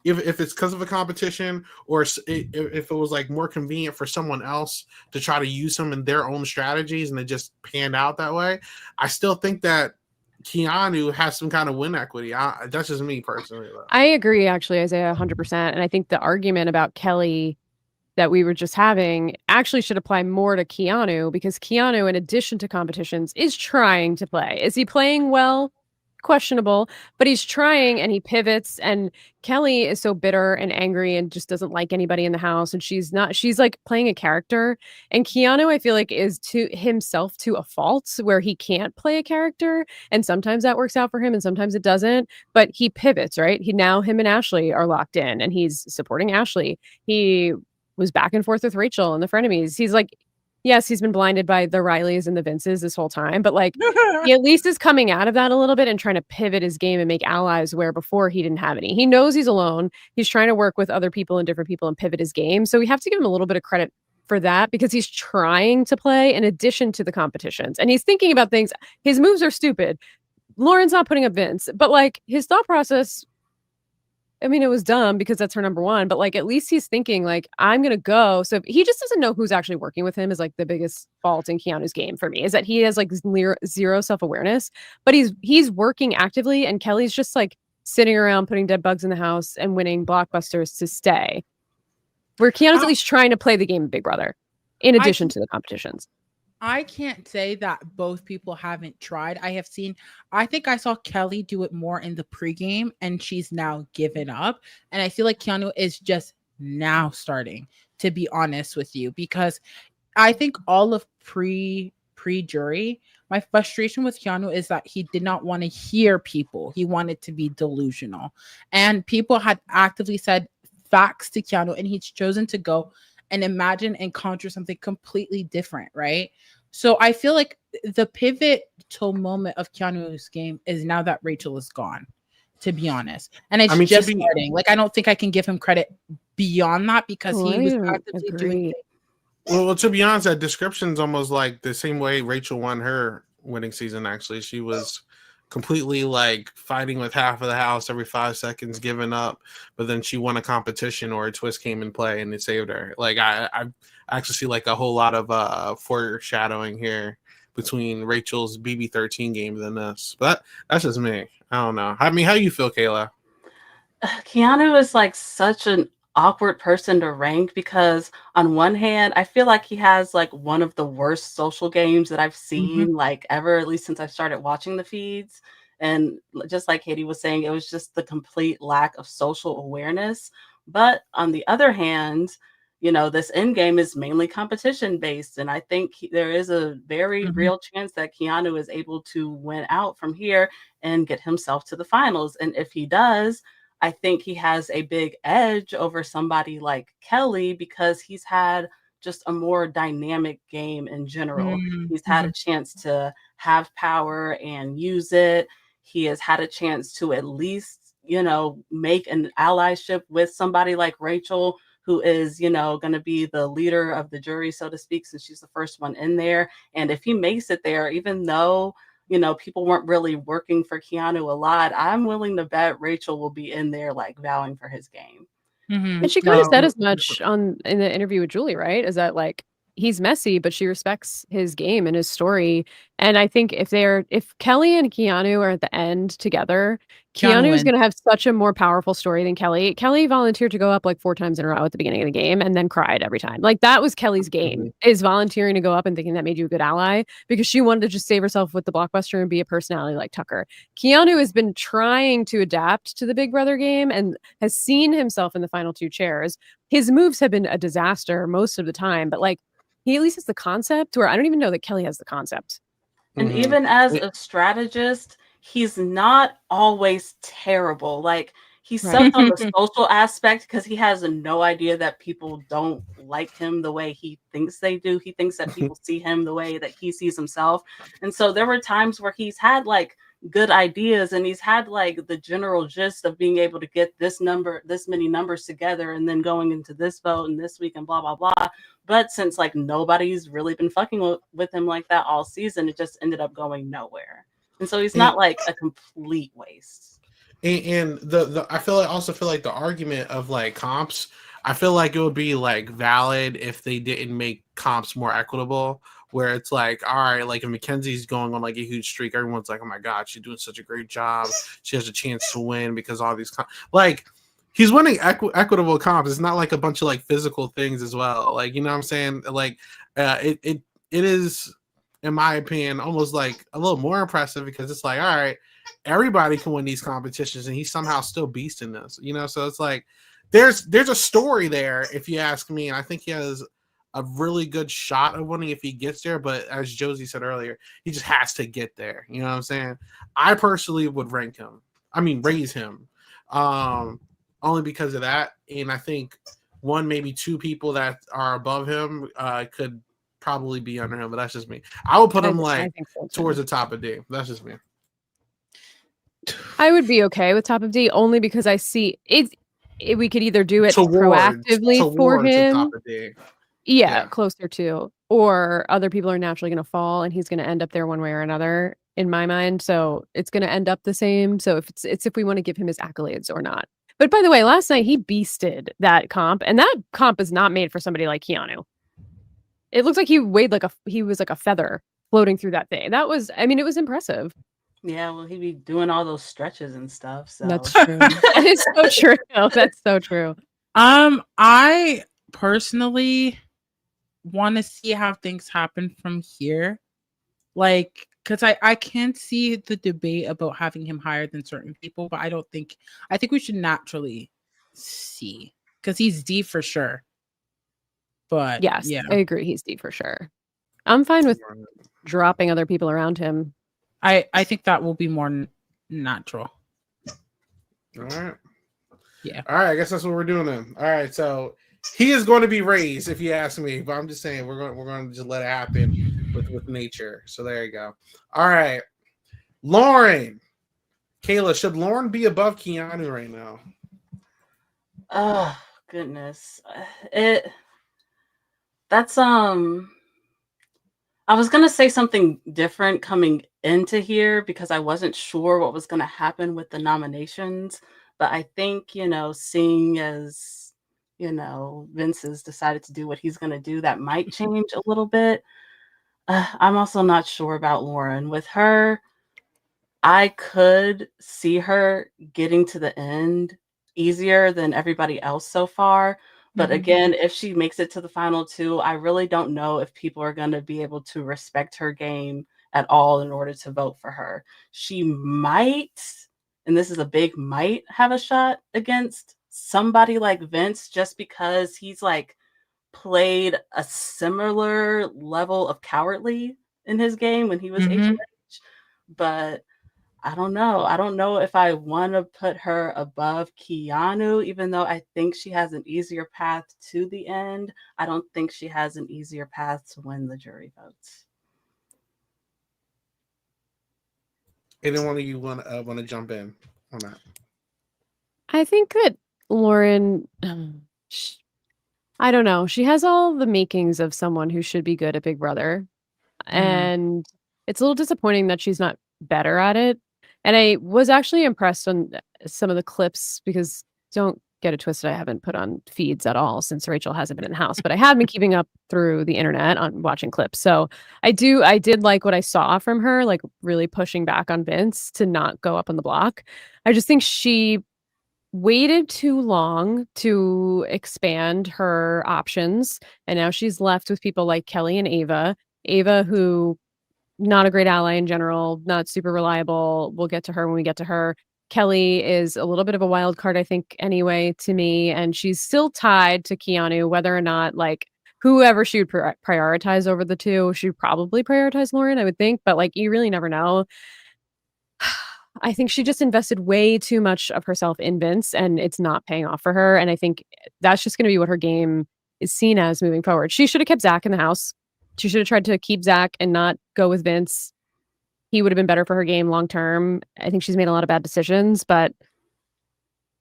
If it's because of a competition, or if it was like more convenient for someone else to try to use them in their own strategies and it just panned out that way, I still think that Keanu has some kind of win equity. That's just me personally, though. I agree, actually, Isaiah, 100%. And I think the argument about Kelly that we were just having actually should apply more to Keanu, because Keanu, in addition to competitions, is trying to play. Is he playing well? Questionable, but he's trying, and he pivots. And Kelly is so bitter and angry and just doesn't like anybody in the house, and she's like playing a character. And Keanu, I feel like, is to himself to a fault, where he can't play a character, and sometimes that works out for him and sometimes it doesn't, but he pivots, right? Him and Ashley are locked in, and he's supporting Ashley. He was back and forth with Rachel and the frenemies. He's like, yes, he's been blinded by the Rileys and the Vinces this whole time, but like he at least is coming out of that a little bit and trying to pivot his game and make allies where before he didn't have any. He knows he's alone. He's trying to work with other people and different people and pivot his game. So we have to give him a little bit of credit for that, because he's trying to play in addition to the competitions, and he's thinking about things. His moves are stupid. Lauren's not putting up Vince, but like his thought process, I mean, it was dumb because that's her number one, but like at least he's thinking like, I'm going to go. So he just doesn't know who's actually working with him is like the biggest fault in Keanu's game for me, is that he has like zero self-awareness, but he's working actively, and Kelly's just like sitting around putting dead bugs in the house and winning blockbusters to stay. Where Keanu's at least trying to play the game of Big Brother, in addition to the competitions. I can't say that both people haven't tried. I think I saw Kelly do it more in the pregame, and she's now given up. And I feel like Keanu is just now starting, to be honest with you, because I think all of pre-jury, my frustration with Keanu is that he did not want to hear people. He wanted to be delusional. And people had actively said facts to Keanu, and he's chosen to go and imagine and conjure something completely different, right? So I feel like the pivotal moment of Keanu's game is now that Rachel is gone, to be honest. And it's just starting. Like, I don't think I can give him credit beyond that, because he was actively doing things. Well, to be honest, that description's almost like the same way Rachel won her winning season, actually. She was completely like fighting with half of the house every 5 seconds, giving up, but then she won a competition or a twist came in play and it saved her. Like I actually see like a whole lot of foreshadowing here between Rachel's BB13 game than this. But that's just me. I don't know. I mean, how you feel, Kayla? Keanu is like such an awkward person to rank, because on one hand, I feel like he has like one of the worst social games that I've seen like ever, at least since I started watching the feeds. And just like Katie was saying, it was just the complete lack of social awareness. But on the other hand, you know, this end game is mainly competition based. And I think there is a very real chance that Keanu is able to win out from here and get himself to the finals. And if he does, I think he has a big edge over somebody like Kelly, because he's had just a more dynamic game in general. He's had a chance to have power and use it. He has had a chance to at least, you know, make an allyship with somebody like Rachel, who is, you know, going to be the leader of the jury, so to speak, since she's the first one in there. And if he makes it there, even though, you know, people weren't really working for Keanu a lot, I'm willing to bet Rachel will be in there like vowing for his game. And she kind of said as much in the interview with Julie, right? Is that like, he's messy, but she respects his game and his story. And I think if Kelly and Keanu are at the end together, Keanu is going to have such a more powerful story than Kelly. Kelly volunteered to go up like 4 times in a row at the beginning of the game and then cried every time. Like, that was Kelly's game, is volunteering to go up and thinking that made you a good ally, because she wanted to just save herself with the blockbuster and be a personality like Tucker. Keanu has been trying to adapt to the Big Brother game and has seen himself in the final 2 chairs. His moves have been a disaster most of the time, but like, he at least has the concept, where I don't even know that Kelly has the concept. And even as a strategist, he's not always terrible. Like, he sucks on the social aspect because he has no idea that people don't like him the way he thinks they do. He thinks that people see him the way that he sees himself. And so there were times where he's had like good ideas, and he's had like the general gist of being able to get this many numbers together, and then going into this vote and this week and blah, blah, blah. But since like nobody's really been fucking with him like that all season, it just ended up going nowhere. And so he's not like a complete waste. And I also feel like the argument of like comps, I feel like it would be like valid if they didn't make comps more equitable, where it's like, all right, like if Mackenzie's going on like a huge streak, everyone's like, oh my God, she's doing such a great job. She has a chance to win because all these like, he's winning equitable comps. It's not like a bunch of like physical things as well. Like, you know what I'm saying? Like, it is, in my opinion, almost like a little more impressive, because it's like, all right, everybody can win these competitions, and he's somehow still beasting this, you know? So it's like, there's a story there, if you ask me. And I think he has a really good shot of winning if he gets there. But as Josie said earlier, he just has to get there. You know what I'm saying? I personally would raise him. Only because of that. And I think 1, maybe 2 people that are above him could probably be under him, but that's just me. I would put him like towards the top of D. That's just me. I would be okay with top of D, only because I see it. We could either do it proactively for him. The top of D. Yeah, closer to, or other people are naturally going to fall, and he's going to end up there one way or another, in my mind. So it's going to end up the same. So if it's if we want to give him his accolades or not. But by the way, last night he beasted that comp, and that comp is not made for somebody like Keanu. It looks like he was like a feather floating through that thing. That was, I mean, it was impressive. Yeah, well, he'd be doing all those stretches and stuff. So that's true. That is so true. That's so true. I personally want to see how things happen from here. Like, because I can see the debate about having him higher than certain people, but I think we should naturally see, because he's D for sure. But Yes, yeah, I agree. He's D for sure. I'm fine with dropping other people around him. I think that will be more natural. All right. Yeah. All right. I guess that's what we're doing then. All right. So he is going to be raised, if you ask me. But I'm just saying we're going to just let it happen with nature. So there you go. All right. Lauren. Kayla, should Lauren be above Keanu right now? Oh goodness. That's I was gonna say something different coming into here because I wasn't sure what was gonna happen with the nominations. But I think, seeing as, Vince has decided to do what he's gonna do, that might change a little bit. I'm also not sure about Lauren. With her, I could see her getting to the end easier than everybody else so far. But Mhm. again, if she makes it to the final two, I really don't know if people are going to be able to respect her game at all in order to vote for her. She might, and this is a big might, have a shot against somebody like Vince just because he's like played a similar level of cowardly in his game when he was Mhm. HOH. But I don't know. I don't know if I want to put her above Keanu, even though I think she has an easier path to the end. I don't think she has an easier path to win the jury votes. Anyone of you want to jump in on that? I think that Lauren, I don't know. She has all the makings of someone who should be good at Big Brother. And it's a little disappointing that she's not better at it. And I was actually impressed on some of the clips because don't get it twisted, I haven't put on feeds at all since Rachel hasn't been in the house, but I have been keeping up through the internet on watching clips. So I did like what I saw from her, like really pushing back on Vince to not go up on the block. I just think she waited too long to expand her options, and now she's left with people like Kelly and Ava. Ava, who not a great ally in general, not super reliable. We'll get to her when we get to her. Kelly is a little bit of a wild card, I think, anyway, to me, and she's still tied to Keanu, whether or not like whoever she would prioritize over the two. She'd probably prioritize Lauren, I would think, but like you really never know. I think she just invested way too much of herself in Vince, and it's not paying off for her. And I think that's just going to be what her game is seen as moving forward. She should have kept Zach in the house. She should have tried to keep Zach and not go with Vince. He would have been better for her game long term. I think she's made a lot of bad decisions, but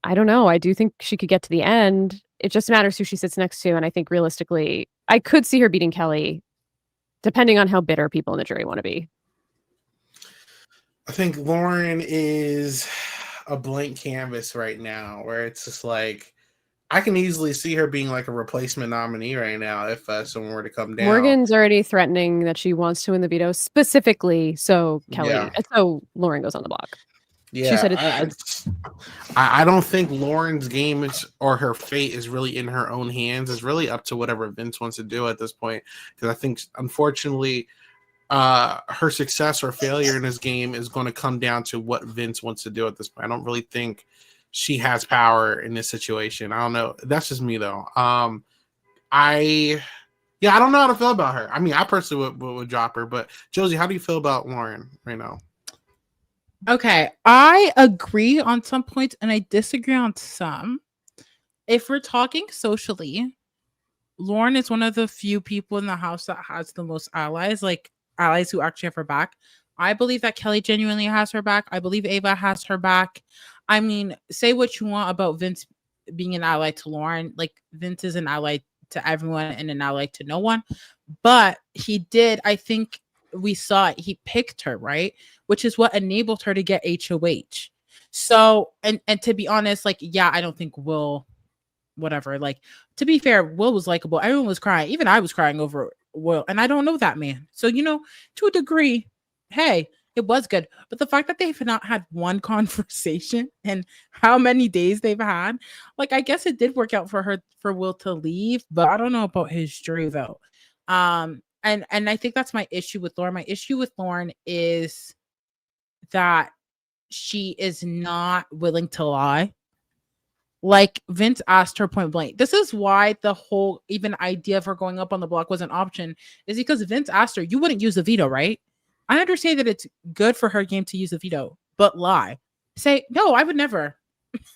I don't know. I do think she could get to the end. It just matters who she sits next to. And I think realistically, I could see her beating Kelly, depending on how bitter people in the jury want to be. I think Lauren is a blank canvas right now, where it's just like I can easily see her being like a replacement nominee right now if someone were to come down. Morgan's already threatening that she wants to win the veto specifically so so Lauren goes on the block. Yeah, she said I don't think Lauren's game or her fate is really in her own hands. It's really up to whatever Vince wants to do at this point. Because I think, unfortunately, her success or failure in this game is going to come down to what Vince wants to do at this point. I don't really think she has power in this situation. I don't know. That's just me, though. I don't know how to feel about her. I mean, I personally would drop her, but Josie, how do you feel about Lauren right now? Okay, I agree on some points and I disagree on some. If we're talking socially, Lauren is one of the few people in the house that has the most allies, like allies who actually have her back. I believe that Kelly genuinely has her back. I believe Ava has her back. I mean, say what you want about Vince being an ally to Lauren. Like, Vince is an ally to everyone and an ally to no one. But he did, I think we saw it. He picked her, right? Which is what enabled her to get HOH. So, and to be honest, like, yeah, I don't think Will, whatever. Like, to be fair, Will was likable. Everyone was crying. Even I was crying over Will. And I don't know that man. So, to a degree, hey, It was good. But the fact that they've not had one conversation and how many days they've had, like, I guess it did work out for her, for Will to leave, but I don't know about his Drew though. And I think that's my issue with Lauren. My issue with Lauren is that she is not willing to lie. Like, Vince asked her point blank. This is why the whole even idea of her going up on the block was an option, is because Vince asked her, you wouldn't use the veto, right? I understand that it's good for her game to use the veto, but lie. Say, no, I would never.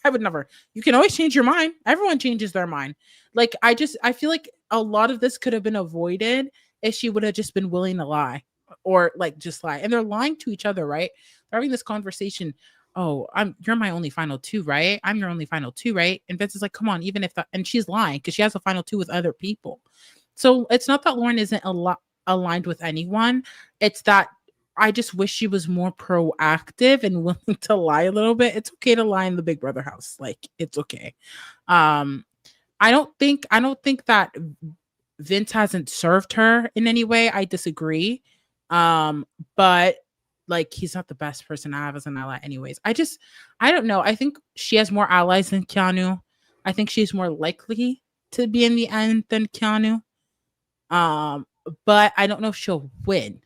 I would never. You can always change your mind. Everyone changes their mind. Like, I feel like a lot of this could have been avoided if she would have just been willing to lie, or like just lie. And they're lying to each other, right? They're having this conversation. Oh, you're my only final two, right? I'm your only final two, right? And Vince is like, come on, even if that, and she's lying because she has a final two with other people. So it's not that Lauren isn't aligned with anyone. It's that I just wish she was more proactive and willing to lie a little bit. It's okay to lie in the Big Brother house. Like, it's okay. I don't think that Vince hasn't served her in any way. I disagree. But like, he's not the best person to have as an ally anyways. I don't know. I think she has more allies than Keanu. I think she's more likely to be in the end than Keanu. But I don't know if she'll win.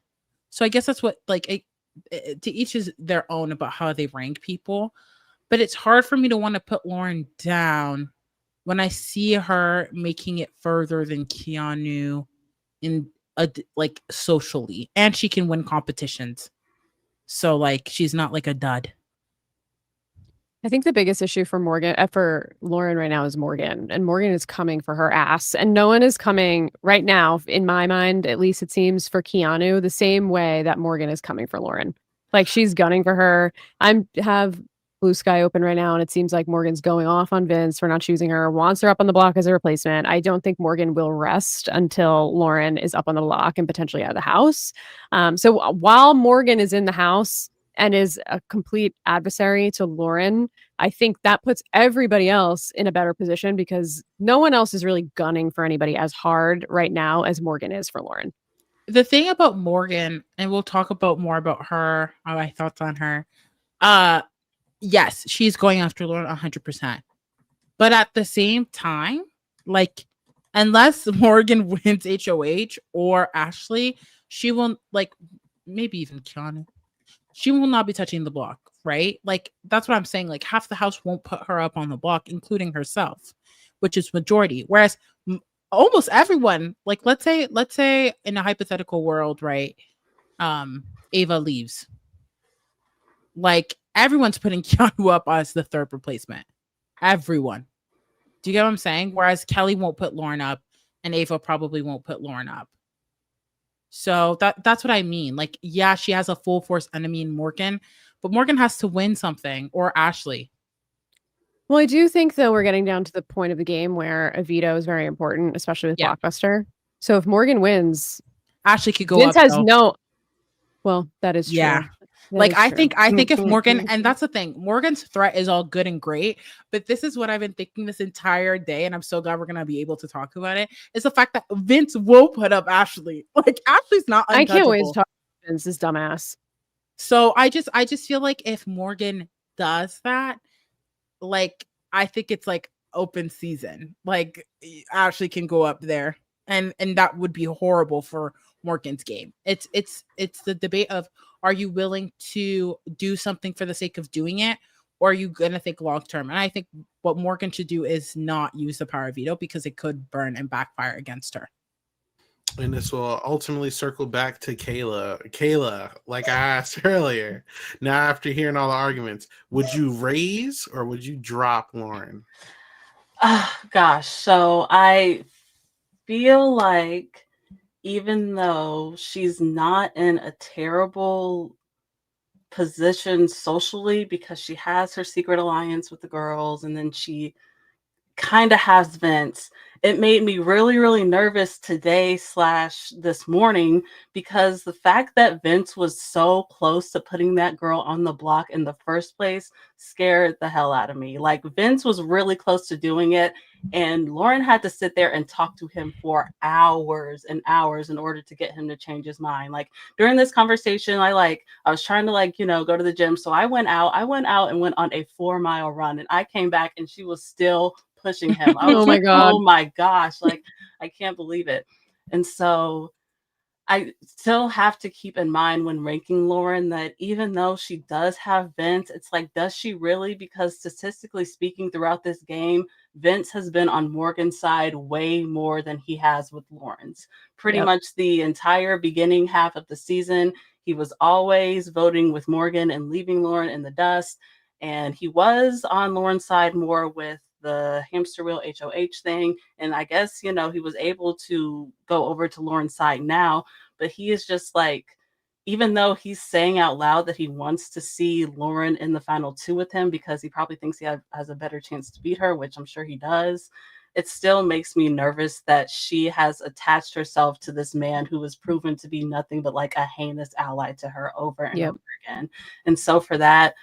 So I guess that's what, like, to each is their own about how they rank people. But it's hard for me to want to put Lauren down when I see her making it further than Keanu in like socially, and she can win competitions. So like, she's not like a dud. I think the biggest issue for Lauren right now is Morgan, and Morgan is coming for her ass, and no one is coming right now, in my mind, at least it seems, for Keanu the same way that Morgan is coming for Lauren. Like, she's gunning for her. I have Blue Sky open right now, and it seems like Morgan's going off on Vince for not choosing her, wants her up on the block as a replacement. I don't think Morgan will rest until Lauren is up on the block and potentially out of the house. So while Morgan is in the house and is a complete adversary to Lauren, I think that puts everybody else in a better position, because no one else is really gunning for anybody as hard right now as Morgan is for Lauren. The thing about Morgan, and we'll talk about more about her, my thoughts on her. Yes, she's going after Lauren 100%. But at the same time, like, unless Morgan wins HOH or Ashley, she will, like, maybe even Keanu, she will not be touching the block, right? Like, that's what I'm saying. Like, half the house won't put her up on the block, including herself, which is majority. Whereas almost everyone, like, let's say in a hypothetical world, right? Ava leaves. Like, everyone's putting Keanu up as the third replacement. Everyone. Do you get what I'm saying? Whereas Kelly won't put Lauren up, and Ava probably won't put Lauren up. So that's what I mean. Like, yeah, she has a full force enemy in Morgan, but Morgan has to win something, or Ashley. Well, I do think, though, we're getting down to the point of the game where a veto is very important, especially with Blockbuster. So if Morgan wins, Ashley could go Vince up. has no. Well, that is true. Yeah. Like, I think if Morgan, and that's the thing, Morgan's threat is all good and great, but this is what I've been thinking this entire day, and I'm so glad we're gonna be able to talk about it, is the fact that Vince will put up Ashley. Like, Ashley's not untouchable. I can't wait to talk about Vince's dumbass. So I just feel like if Morgan does that, like, I think it's like open season. Like, Ashley can go up there, and that would be horrible for Morgan's game. It's the debate of, are you willing to do something for the sake of doing it, or are you gonna think long term? And I think what Morgan should do is not use the power of veto, because it could burn and backfire against her. And this will ultimately circle back to Kayla. Kayla, like I asked earlier, now after hearing all the arguments, would you raise or would you drop Lauren? Gosh, so I feel like, even though she's not in a terrible position socially, because she has her secret alliance with the girls, and then she kind of has Vince. It made me really, really nervous today slash this morning because the fact that Vince was so close to putting that girl on the block in the first place scared the hell out of me. Like Vince was really close to doing it, and Lauren had to sit there and talk to him for hours and hours in order to get him to change his mind. Like during this conversation, I was trying to go to the gym. So I went out and went on a 4-mile run, and I came back and she was still pushing him. I was Oh my like, God. oh my gosh, like I can't believe it. And so I still have to keep in mind when ranking Lauren that even though she does have Vince, it's like, does she really? Because statistically speaking, throughout this game, Vince has been on Morgan's side way more than he has with Lauren's. Pretty Yep. much the entire beginning half of the season, he was always voting with Morgan and leaving Lauren in the dust. And he was on Lauren's side more with the hamster wheel HOH thing. And I guess, he was able to go over to Lauren's side now, but he is just like, even though he's saying out loud that he wants to see Lauren in the final 2 with him because he probably thinks he has a better chance to beat her, which I'm sure he does, it still makes me nervous that she has attached herself to this man who was proven to be nothing but like a heinous ally to her over and Yep. over again. And so for that,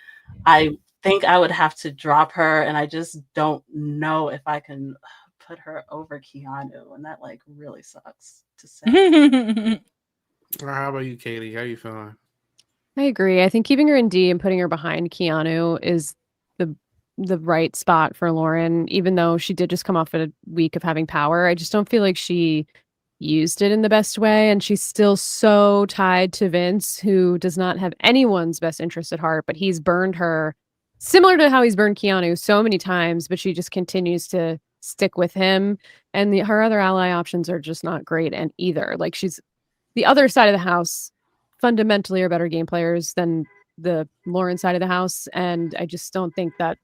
I think I would have to drop her, and I just don't know if I can put her over Keanu, and that like really sucks to say. How about you, Katie? How you feeling? I agree. I think keeping her in D and putting her behind Keanu is the right spot for Lauren, even though she did just come off a week of having power. I just don't feel like she used it in the best way, and she's still so tied to Vince, who does not have anyone's best interest at heart, but he's burned her similar to how he's burned Keanu so many times, but she just continues to stick with him, and her other ally options are just not great and either. Like she's the other side of the house fundamentally are better game players than the Lauren side of the house, and I just don't think that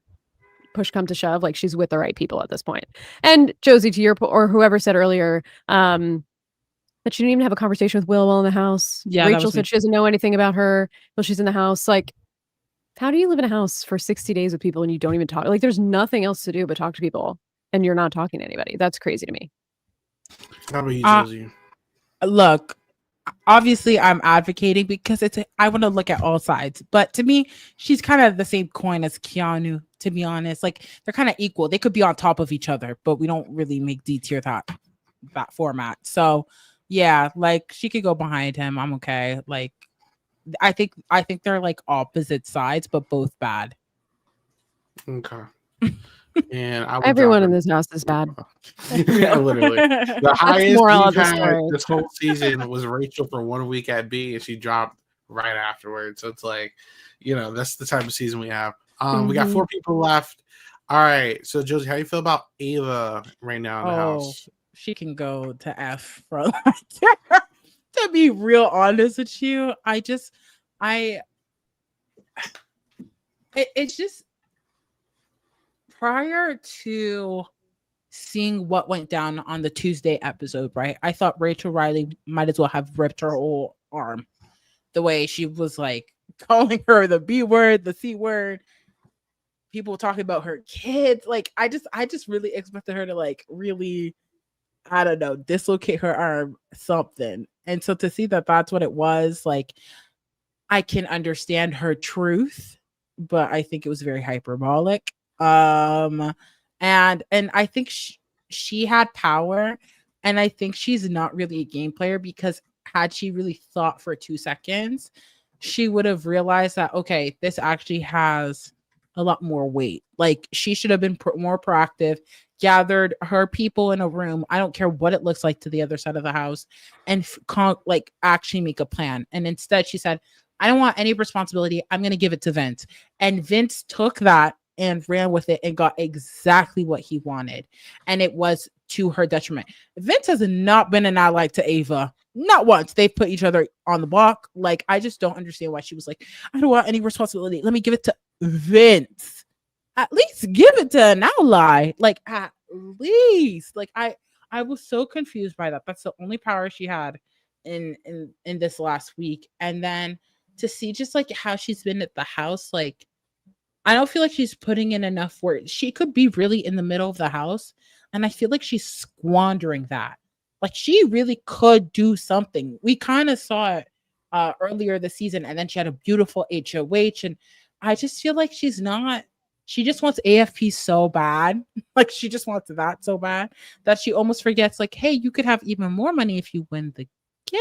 push come to shove, like she's with the right people at this point. And Josie, to your or whoever said earlier, that she didn't even have a conversation with Will while in the house. Yeah, that Rachel was me. said she doesn't know anything about her while she's in the house. Like, how do you live in a house for 60 days with people and you don't even talk? Like, there's nothing else to do but talk to people, and you're not talking to anybody. That's crazy to me. How about you, Uh, Josie? Look, obviously I'm advocating because I want to look at all sides, but to me she's kind of the same coin as Keanu, to be honest. Like they're kind of equal. They could be on top of each other, but we don't really make D tier that format. So yeah, like she could go behind him. I'm okay. Like I think they're like opposite sides, but both bad. Okay. And I would Everyone drop in her. this house is bad. Yeah, literally. The That's the highest moral we've of the had story. this whole season was Rachel for 1 week at B, and she dropped right afterwards. So it's like, that's the type of season we have. We got 4 people left. All right. So Josie, how you feel about Ava right now in the house? She can go to F for to be real honest with you. It's just prior to seeing what went down on the Tuesday episode, right? I thought Rachel Riley might as well have ripped her whole arm. The way she was like calling her the B word, the C word, people talking about her kids. Like I just really expected her to like really, I don't know, dislocate her arm, something. And so to see that that's what it was, like I can understand her truth, but I think it was very hyperbolic. And I think she had power, and I think she's not really a game player, because had she really thought for 2 seconds, she would have realized that, okay, this actually has a lot more weight. Like she should have been more proactive, gathered her people in a room. I don't care what it looks like to the other side of the house, and like actually make a plan. And instead she said, I don't want any responsibility. I'm going to give it to Vince. And Vince took that and ran with it and got exactly what he wanted. And it was to her detriment. Vince has not been an ally to Ava. Not once. They've put each other on the block. Like, I just don't understand why she was like, I don't want any responsibility. Let me give it to Vince. At least give it to an ally. Like, at least. Like, I was so confused by that. That's the only power she had in this last week. And then to see just like how she's been at the house, like I don't feel like she's putting in enough work. She could be really in the middle of the house, and I feel like she's squandering that. Like she really could do something. We kind of saw it earlier this season, and then she had a beautiful HOH, and I just feel like she's not. She just wants AFP so bad, like she just wants that so bad that she almost forgets. Like, hey, you could have even more money if you win the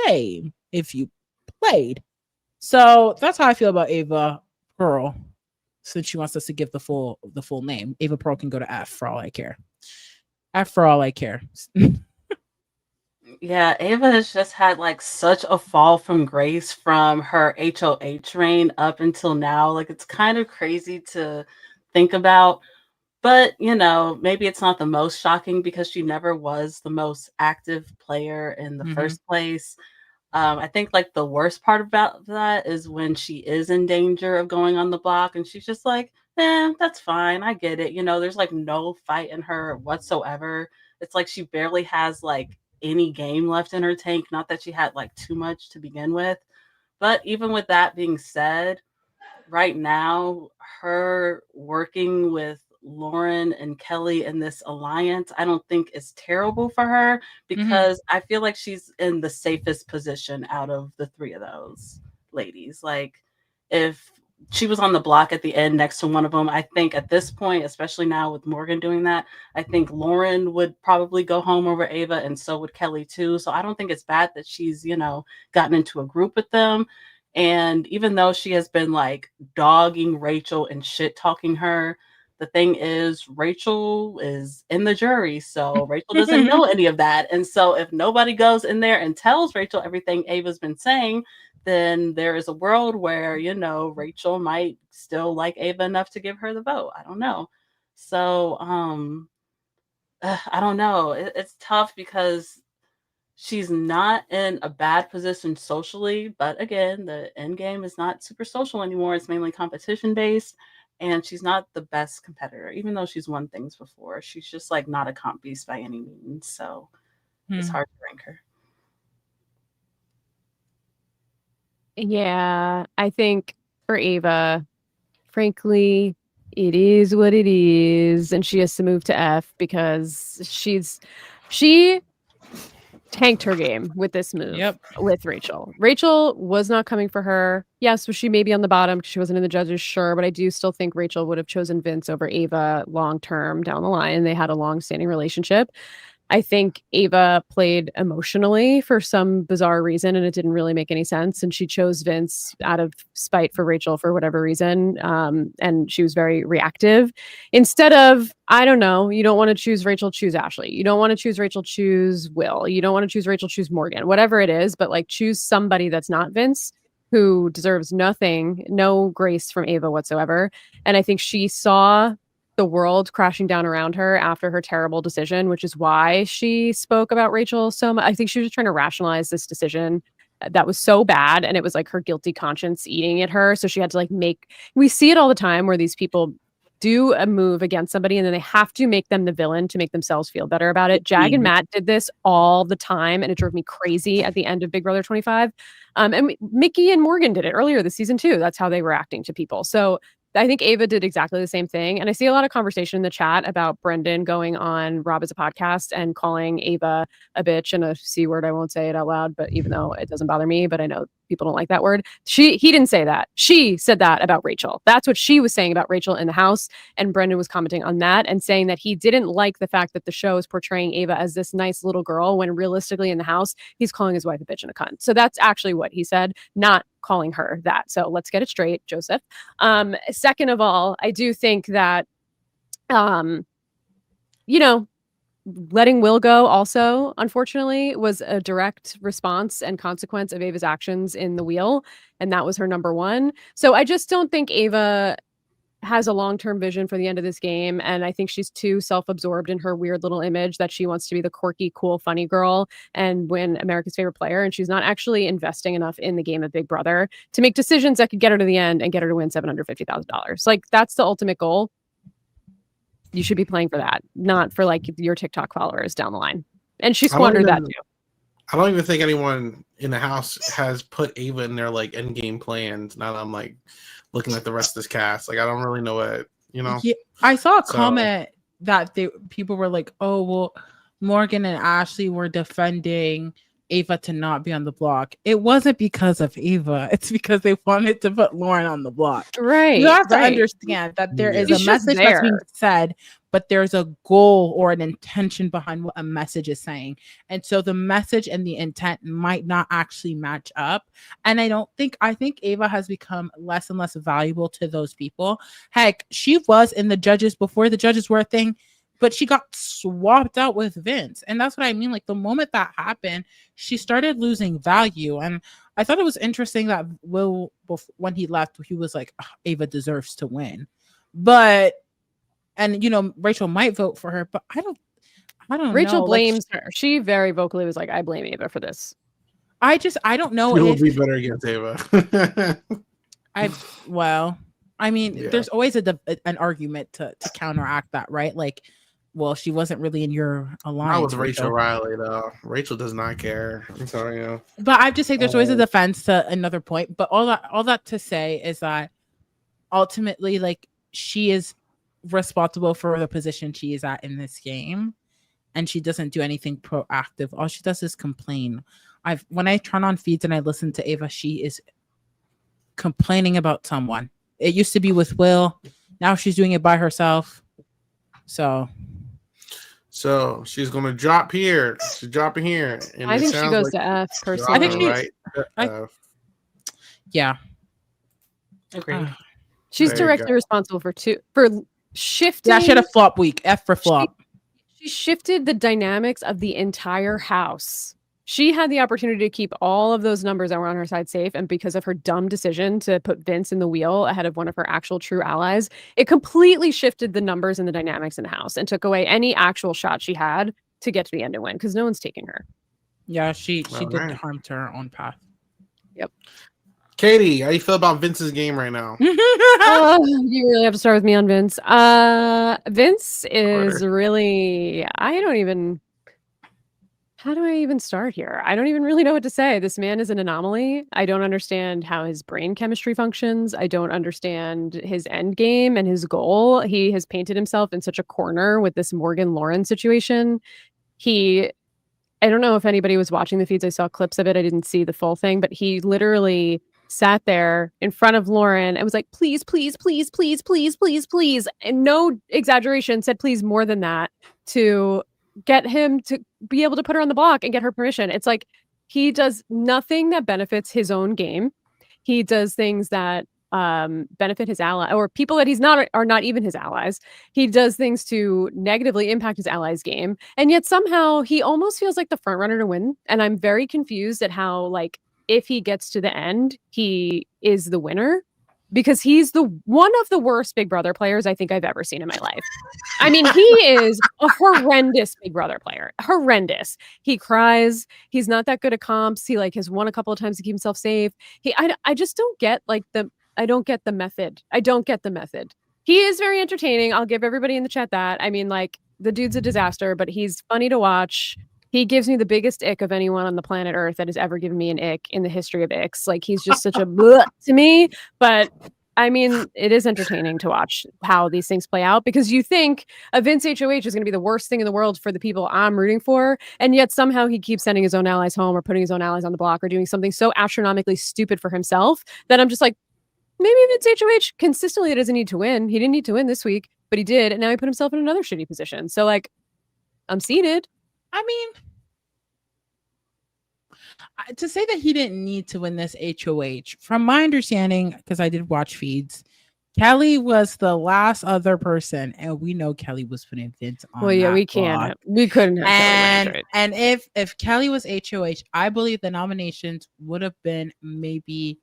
game, if you played. So that's how I feel about Ava Pearl. Since she wants us to give the full name, Ava Pearl can go to F for all I care. F for all I care. Yeah, Ava has just had like such a fall from grace from her HOH reign up until now. Like it's kind of crazy to think about. But, you know, maybe it's not the most shocking because she never was the most active player in the first place. I think like the worst part about that is when she is in danger of going on the block and she's just like, that's fine. I get it. You know, there's like no fight in her whatsoever. It's like she barely has like any game left in her tank. Not that she had like too much to begin with. But even with that being said, right now, her working with Lauren and Kelly in this alliance, I don't think is terrible for her because I feel like she's in the safest position out of the three of those ladies. Like, if she was on the block at the end next to one of them, I think at this point, especially now with Morgan doing that, I think Lauren would probably go home over Ava, and so would Kelly too. So I don't think it's bad that she's, you know, gotten into a group with them. And even though she has been like dogging Rachel and shit talking her, the thing is, Rachel is in the jury. So Rachel doesn't know any of that. And so if nobody goes in there and tells Rachel everything Ava's been saying, then there is a world where, you know, Rachel might still like Ava enough to give her the vote. I don't know. So I don't know. It's tough because she's not in a bad position socially, but again, the end game is not super social anymore. It's mainly competition based, and she's not the best competitor, even though she's won things before. She's just like not a comp beast by any means. So it's hard to rank her. Yeah, I think for Ava, frankly, it is what it is, and she has to move to F because she tanked her game with this move with Rachel. Rachel was not coming for her. Yes, was she maybe on the bottom because she wasn't in the judges? Sure, but I do still think Rachel would have chosen Vince over Ava long term down the line. They had a long standing relationship. I think Ava played emotionally for some bizarre reason, and it didn't really make any sense. And she chose Vince out of spite for Rachel for whatever reason. And she was very reactive. Instead of, I don't know, you don't want to choose Rachel, choose Ashley. You don't want to choose Rachel, choose Will. You don't want to choose Rachel, choose Morgan. Whatever it is, but like choose somebody that's not Vince, who deserves nothing, no grace from Ava whatsoever. And I think she saw the world crashing down around her after her terrible decision, which is why she spoke about Rachel so much. I think she was trying to rationalize this decision that was so bad, and it was like her guilty conscience eating at her. So she had to like we see it all the time where these people do a move against somebody and then they have to make them the villain to make themselves feel better about it. Jag and Matt did this all the time, and it drove me crazy at the end of Big Brother 25. And Mickey and Morgan did it earlier this season too. That's how they were acting to people. So I think Ava did exactly the same thing. And I see a lot of conversation in the chat about Brendan going on Rob as a podcast and calling Ava a bitch and a C word. I won't say it out loud, but even though it doesn't bother me, but I know people don't like that word. He didn't say that. She said that about Rachel. That's what she was saying about Rachel in the house. And Brendan was commenting on that and saying that he didn't like the fact that the show is portraying Ava as this nice little girl when realistically in the house, he's calling his wife a bitch and a cunt. So that's actually what he said, not calling her that. So let's get it straight, Joseph. Second of all, I do think that, letting Will go also, unfortunately, was a direct response and consequence of Ava's actions in the wheel. And that was her number one. So I just don't think Ava has a long-term vision for the end of this game. And I think she's too self-absorbed in her weird little image that she wants to be the quirky, cool, funny girl and win America's favorite player. And she's not actually investing enough in the game of Big Brother to make decisions that could get her to the end and get her to win $750,000. Like, that's the ultimate goal. You should be playing for that, not for like your TikTok followers down the line. And she squandered that too. I don't even think anyone in the house has put Ava in their like end game plans. Now that I'm like looking at the rest of this cast, like I don't really know what Yeah, I saw a So- comment that people were like, "Oh, well, Morgan and Ashley were defending Ava to not be on the block." It wasn't because of Ava; it's because they wanted to put Lauren on the block. Right. You have to right. understand that there is She's a just message that's being there. said, but there's a goal or an intention behind what a message is saying. And so the message and the intent might not actually match up. And I think Ava has become less and less valuable to those people. Heck, she was in the judges before the judges were a thing, but she got swapped out with Vince. And that's what I mean. Like the moment that happened, she started losing value. And I thought it was interesting that Will, when he left, he was like, "Oh, Ava deserves to win." But, and Rachel might vote for her, but I don't Rachel know. blames her. She very vocally was like, I blame Ava for this. I don't know it will if be better against Ava. I mean, Yeah. there's always an argument to counteract that, right? Like, well, she wasn't really in your alliance. Not with Rachel Riley though. Rachel does not care. I'm sorry, But I just say there's always a defense to another point. But all that to say is that ultimately, like, she is responsible for the position she is at in this game, and she doesn't do anything proactive. All she does is complain. When I turn on feeds and I listen to Ava, she is complaining about someone. It used to be with Will. Now she's doing it by herself. So she's gonna drop here. She's dropping here. And I it think she sounds goes like to F she's personally. I think dropping she- right. yeah. Agreed. She's There you directly go. responsible for shifting. Yeah, she had a flop week. F for flop. She shifted the dynamics of the entire house. She had the opportunity to keep all of those numbers that were on her side safe, and because of her dumb decision to put Vince in the wheel ahead of one of her actual true allies, it completely shifted the numbers and the dynamics in the house and took away any actual shot she had to get to the end and win because no one's taking her. Yeah, she All did right. harm to her own path. Katie, how you feel about Vince's game right now? Oh, you really have to start with me on Vince. Vince is really, how do I even start here? I don't even really know what to say. This man is an anomaly. I don't understand how his brain chemistry functions. I don't understand his end game and his goal. He has painted himself in such a corner with this Morgan Lauren situation. I don't know if anybody was watching the feeds. I saw clips of it. I didn't see the full thing, but he literally sat there in front of Lauren and was like, please, please, please, please, please, please, please. And no exaggeration, said please more than that to get him to be able to put her on the block and get her permission. It's like he does nothing that benefits his own game. He does things that benefit his ally or people that are not even his allies. He does things to negatively impact his allies' game, and yet somehow he almost feels like the front runner to win. And I'm very confused at how, like, if he gets to the end, he is the winner, because he's one of the worst Big Brother players I think I've ever seen in my life. I mean, he is a horrendous Big Brother player. Horrendous. He cries. He's not that good at comps. He has won a couple of times to keep himself safe. I just don't get I don't get the method. I don't get the method. He is very entertaining. I'll give everybody in the chat that. I mean, the dude's a disaster, but he's funny to watch. He gives me the biggest ick of anyone on the planet Earth that has ever given me an ick in the history of icks. Like, he's just such a bleh to me. But I mean, it is entertaining to watch how these things play out, because you think a Vince HOH is going to be the worst thing in the world for the people I'm rooting for. And yet somehow he keeps sending his own allies home or putting his own allies on the block or doing something so astronomically stupid for himself that I'm just like, maybe Vince HOH consistently doesn't need to win. He didn't need to win this week, but he did. And now he put himself in another shitty position. So, I'm seated. I mean, to say that he didn't need to win this HOH, from my understanding, because I did watch feeds, Kelly was the last other person, and we know Kelly was putting Vince on. Well, yeah, that we block. can't. We couldn't have Kelly win, And if Kelly was HOH, I believe the nominations would have been maybe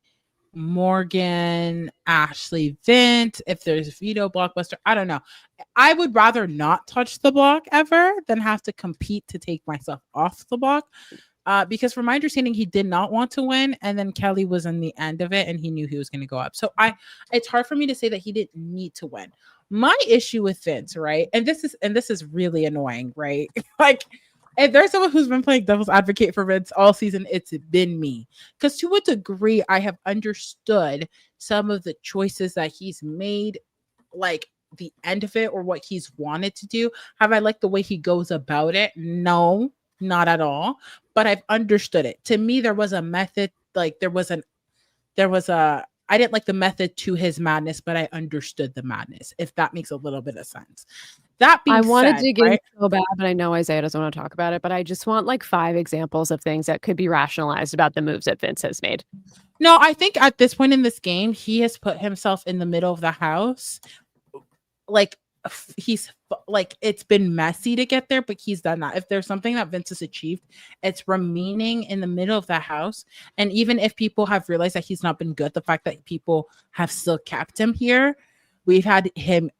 Morgan, Ashley, Vince. If there's a veto blockbuster, I don't know. I would rather not touch the block ever than have to compete to take myself off the block. Because from my understanding, he did not want to win, and then Kelly was in the end of it, and he knew he was going to go up. So it's hard for me to say that he didn't need to win. My issue with Vince, right, and this is really annoying, right? if there's someone who's been playing devil's advocate for Vince all season, it's been me. Because to a degree, I have understood some of the choices that he's made, like the end of it or what he's wanted to do. Have I liked the way he goes about it? No, not at all. But I've understood it. To me, there was a method, like I didn't like the method to his madness, but I understood the madness, if that makes a little bit of sense. That being I wanted said, to get right? so bad, but I know Isaiah doesn't want to talk about it. But I just want like 5 examples of things that could be rationalized about the moves that Vince has made. No, I think at this point in this game, he has put himself in the middle of the house. Like he's like, it's been messy to get there, but he's done that. If there's something that Vince has achieved, it's remaining in the middle of the house. And even if people have realized that he's not been good, the fact that people have still kept him here, we've had him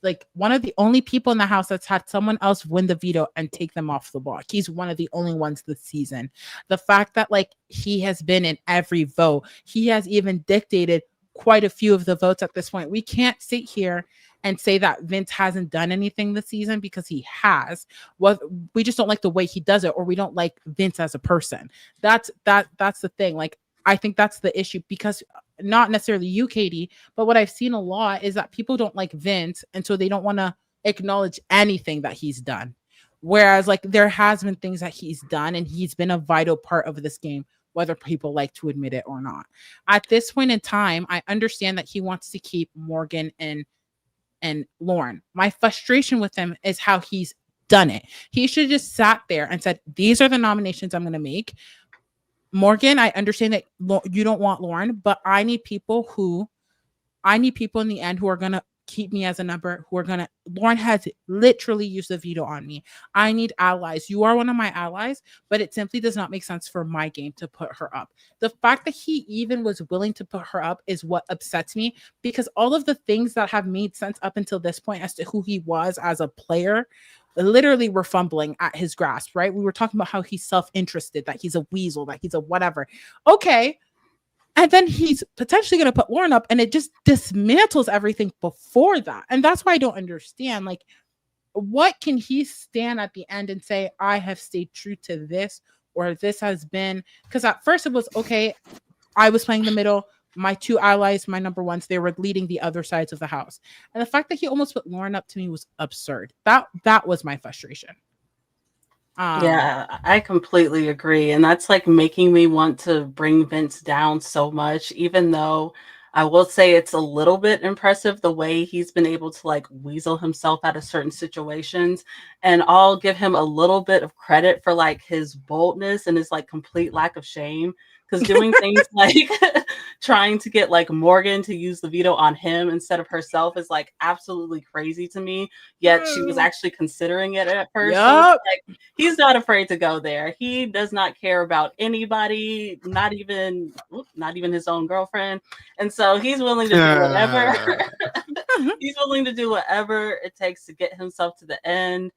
like one of the only people in the house that's had someone else win the veto and take them off the block. He's one of the only ones this season. The fact that like he has been in every vote, he has even dictated quite a few of the votes at this point. We can't sit here and say that Vince hasn't done anything this season, because he has. Well, we just don't like the way he does it, or we don't like Vince as a person. That's the thing. Like, I think that's the issue, because not necessarily you, Katie, but what I've seen a lot is that people don't like Vince, and so they don't want to acknowledge anything that he's done. Whereas like there has been things that he's done, and he's been a vital part of this game, whether people like to admit it or not. At this point in time, I understand that he wants to keep Morgan and Lauren. My frustration with him is how he's done it. He should have just sat there and said, these are the nominations I'm going to make. Morgan, I understand that you don't want Lauren, but I need people in the end who are going to keep me as a number, Lauren has literally used the veto on me. I need allies. You are one of my allies, but it simply does not make sense for my game to put her up. The fact that he even was willing to put her up is what upsets me, because all of the things that have made sense up until this point as to who he was as a player literally were fumbling at his grasp, right? We were talking about how he's self-interested, that he's a weasel, that he's a whatever. Okay. And then he's potentially going to put Lauren up, and it just dismantles everything before that. And that's why I don't understand. Like, what can he stand at the end and say, I have stayed true to this, or this has been, because at first it was, okay, I was playing the middle. My 2 allies, my number ones, they were leading the other sides of the house. And the fact that he almost put Lauren up to me was absurd. That was my frustration. Yeah, I completely agree. And that's like making me want to bring Vince down so much, even though I will say it's a little bit impressive the way he's been able to like weasel himself out of certain situations. And I'll give him a little bit of credit for like his boldness and his like complete lack of shame. Because doing things like trying to get like Morgan to use the veto on him instead of herself is like absolutely crazy to me. Yet she was actually considering it at first. Yep. So like, he's not afraid to go there. He does not care about anybody, not even his own girlfriend. And so he's willing to do whatever. He's willing to do whatever it takes to get himself to the end.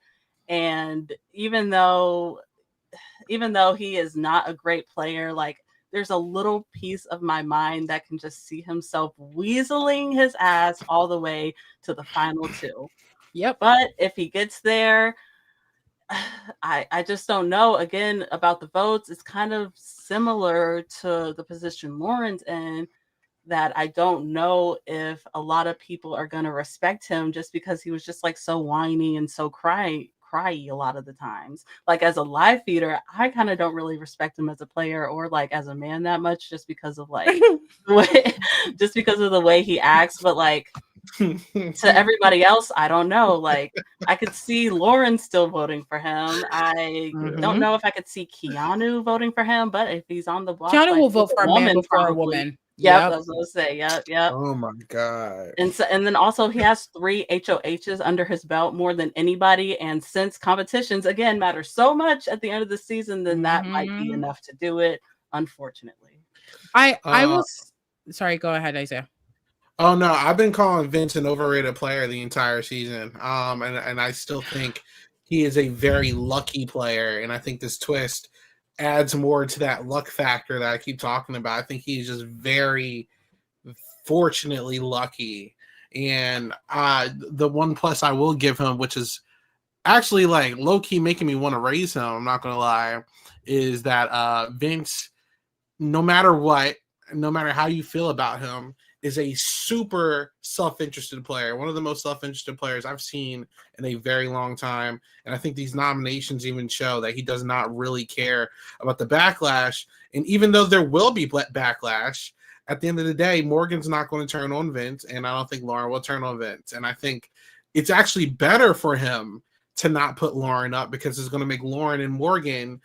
And even though he is not a great player, like, there's a little piece of my mind that can just see himself weaseling his ass all the way to the final 2. Yep. But if he gets there, I just don't know. Again, about the votes, it's kind of similar to the position Lauren's in, that I don't know if a lot of people are going to respect him just because he was just like so whiny and so cryy a lot of the times. Like, as a live feeder, I kind of don't really respect him as a player or like as a man that much, just because of like the way he acts. But like, to everybody else, I don't know. Like, I could see Lauren still voting for him. I don't know if I could see Keanu voting for him, but if he's on the block, Keanu like, will vote for a man before probably. a woman. Yep, I was gonna say, yep. Oh my god! And then also he has 3 HOHs under his belt, more than anybody. And since competitions again matter so much at the end of the season, then that might be enough to do it. Unfortunately, I was sorry. Go ahead, Isaiah. Oh no, I've been calling Vince an overrated player the entire season. And I still think he is a very lucky player, and I think this twist adds more to that luck factor that I keep talking about. I think he's just very fortunately lucky. And the one plus I will give him, which is actually like low key making me want to raise him, I'm not gonna lie, is that Vince, no matter what, no matter how you feel about him, is a super self-interested player. One of the most self-interested players I've seen in a very long time. And I think these nominations even show that he does not really care about the backlash. And even though there will be backlash, at the end of the day, Morgan's not going to turn on Vince, and I don't think Lauren will turn on Vince. And I think it's actually better for him to not put Lauren up, because it's going to make Lauren and Morgan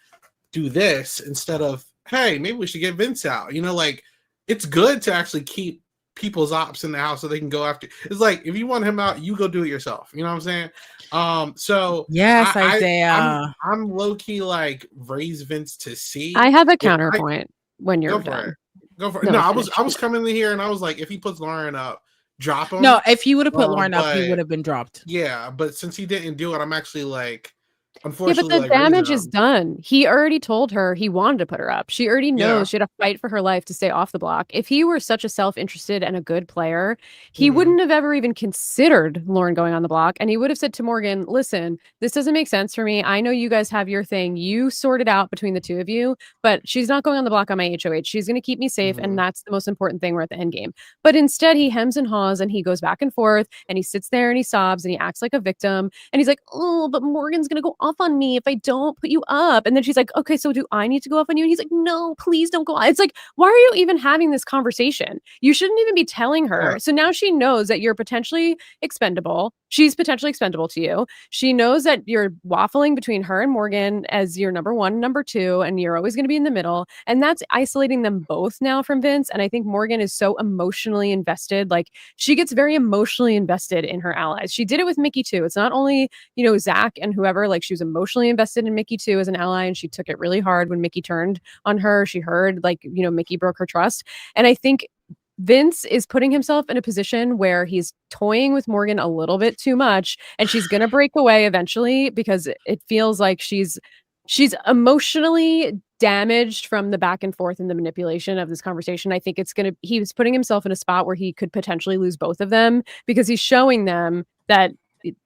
do this instead of, hey, maybe we should get Vince out. You know, like, it's good to actually keep people's ops in the house so they can go after. It's like, if you want him out, you go do it yourself. You know what I'm saying? So yes, Isaiah. I'm low key like raise Vince to see. I have a counterpoint when you're done. Go for it. No, I was coming in here and I was like, if he puts Lauren up, drop him. No, if he would have put Lauren up, he would have been dropped. Yeah, but since he didn't do it, I'm actually like, Yeah, unfortunately, but the damage is done. He already told her he wanted to put her up. She already knows she had to fight for her life to stay off the block. If he were such a self-interested and a good player, he wouldn't have ever even considered Lauren going on the block. And he would have said to Morgan, listen, this doesn't make sense for me. I know you guys have your thing. You sort it out between the two of you, but she's not going on the block on my HOH. She's going to keep me safe. And that's the most important thing. We're at the end game. But instead, he hems and haws and he goes back and forth and he sits there and he sobs and he acts like a victim. And he's like, oh, but Morgan's going to go off on me if I don't put you up. And then she's like, okay, so do I need to go off on you? And he's like, no, please don't go on. It's like, why are you even having this conversation? You shouldn't even be telling her. So now she knows that you're potentially expendable. She's potentially expendable to you. She knows that you're waffling between her and Morgan as your number one, number two, and you're always going to be in the middle. And that's isolating them both now from Vince. And I think Morgan is so emotionally invested. Like, she gets very emotionally invested in her allies. She did it with Mickey too. It's not only, you know, Zach and whoever, like, she was emotionally invested in Mickey too as an ally, and she took it really hard when Mickey turned on her. She heard, like, you know, Mickey broke her trust. And I think Vince is putting himself in a position where he's toying with Morgan a little bit too much, and she's going to break away eventually because it feels like she's emotionally damaged from the back and forth and the manipulation of this conversation. I think he's putting himself in a spot where he could potentially lose both of them because he's showing them that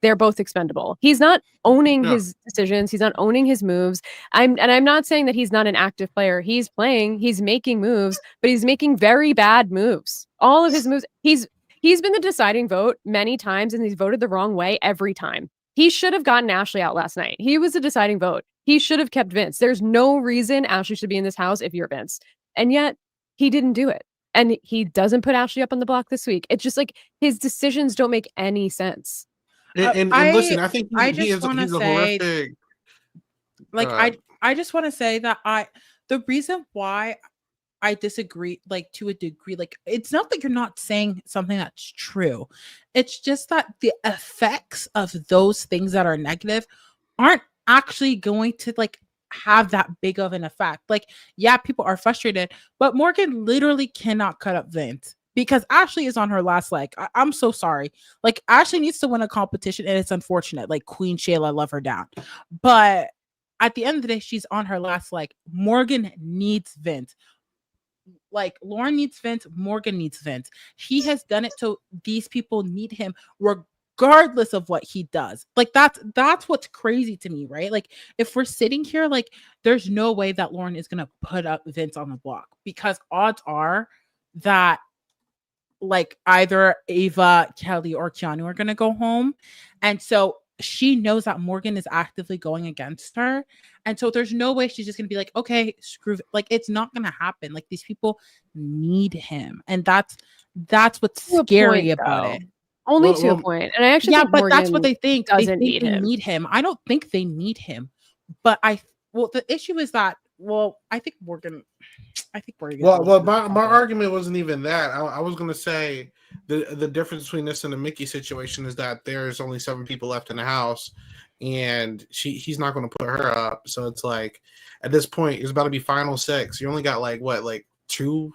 they're both expendable. He's not owning his decisions. He's not owning his moves. I'm not saying that he's not an active player. He's playing, he's making moves, but he's making very bad moves. All of his moves, he's been the deciding vote many times, and he's voted the wrong way every time. He should have gotten Ashley out last night. He was the deciding vote. He should have kept Vince. There's no reason Ashley should be in this house if you're Vince. And yet he didn't do it. And he doesn't put Ashley up on the block this week. It's just like his decisions don't make any sense. And listen, I think he's a horrific. Like, I just want to say that the reason why I disagree, like, to a degree, like, it's not that you're not saying something that's true. It's just that the effects of those things that are negative aren't actually going to, like, have that big of an effect. Like, yeah, people are frustrated, but Morgan literally cannot cut up Vince because Ashley is on her last leg. I'm so sorry. Like, Ashley needs to win a competition, and it's unfortunate. Like, Queen Shayla, love her down. But at the end of the day, she's on her last leg. Morgan needs Vince. Like, Lauren needs Vince. Morgan needs Vince. He has done it, so these people need him regardless of what he does. Like, that's what's crazy to me, right? Like, if we're sitting here, like, there's no way that Lauren is going to put up Vince on the block because odds are that, like, either Ava, Kelly, or Keanu are going to go home. And so she knows that Morgan is actively going against her. And so there's no way she's just going to be like, okay, screw it. Like, it's not going to happen. Like, these people need him. And that's what's scary about it. Only to a point. And I actually think but Morgan that's what they think. They need him. I don't think they need him. But the issue is that, I think Morgan. My argument wasn't even that. I was going to say the difference between this and the Mickey situation is that there's only 7 people left in the house, and he's not going to put her up. So it's like, at this point, it's about to be final 6. You only got like 2-3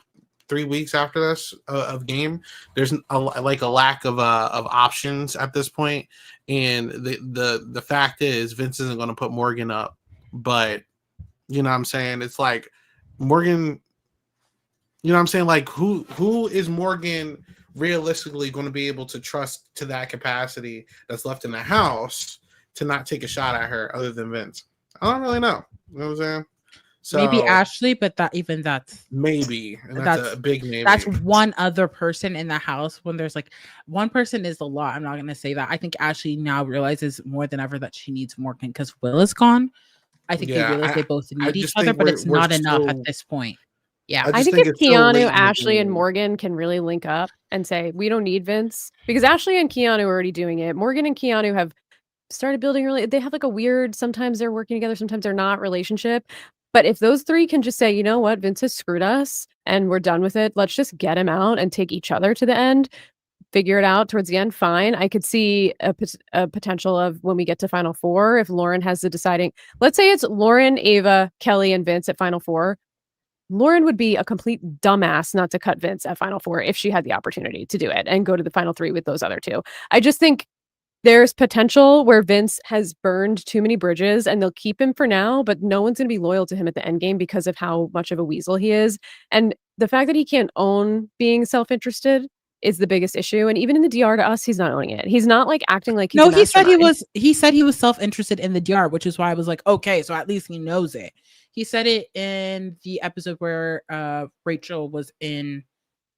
weeks after this of game. There's a lack of options at this point, and the fact is Vince isn't going to put Morgan up, but you know what I'm saying? It's like Morgan, you know what I'm saying? Like, who is Morgan realistically going to be able to trust to that capacity that's left in the house to not take a shot at her other than Vince? I don't really know. You know what I'm saying? So Maybe Ashley, but that's maybe, and that's a big maybe. That's one other person in the house. When there's like one person is a lot. I'm not gonna say that. I think Ashley now realizes more than ever that she needs Morgan because Will is gone. I think they realize they both need each other, but it's not enough at this point. Yeah, I think if Keanu, Ashley, and Morgan can really link up and say, we don't need Vince, because Ashley and Keanu are already doing it. Morgan and Keanu have started building they have like a weird, sometimes they're working together, sometimes they're not relationship. But if those three can just say, you know what, Vince has screwed us and we're done with it. Let's just get him out and take each other to the end, figure it out towards the end. Fine. I could see a potential of when we get to Final Four, if Lauren has the deciding, let's say it's Lauren, Ava, Kelly, and Vince at Final Four. Lauren would be a complete dumbass not to cut Vince at Final Four if she had the opportunity to do it and go to the Final Three with those other two. I just think there's potential where Vince has burned too many bridges and they'll keep him for now, but no one's going to be loyal to him at the end game because of how much of a weasel he is. And the fact that he can't own being self-interested is the biggest issue. And even in the DR to us, he's not owning it. He's not like acting like he's he said he was self-interested in the DR, which is why I was like, okay, so at least he knows it. He said it in the episode where Rachel was in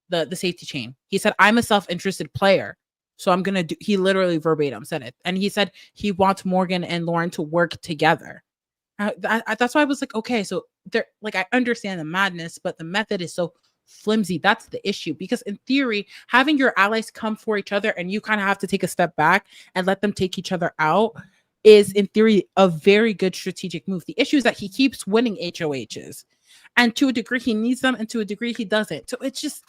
the safety chain. He said, I'm a self-interested player. So I'm going to do, he literally verbatim said it. And he said he wants Morgan and Lauren to work together. That's why I was like, okay, so they're like, I understand the madness, but the method is so flimsy. That's the issue. Because in theory, having your allies come for each other and you kind of have to take a step back and let them take each other out is in theory a very good strategic move. The issue is that he keeps winning HOHs. And to a degree, he needs them, and to a degree, he doesn't. So it's just...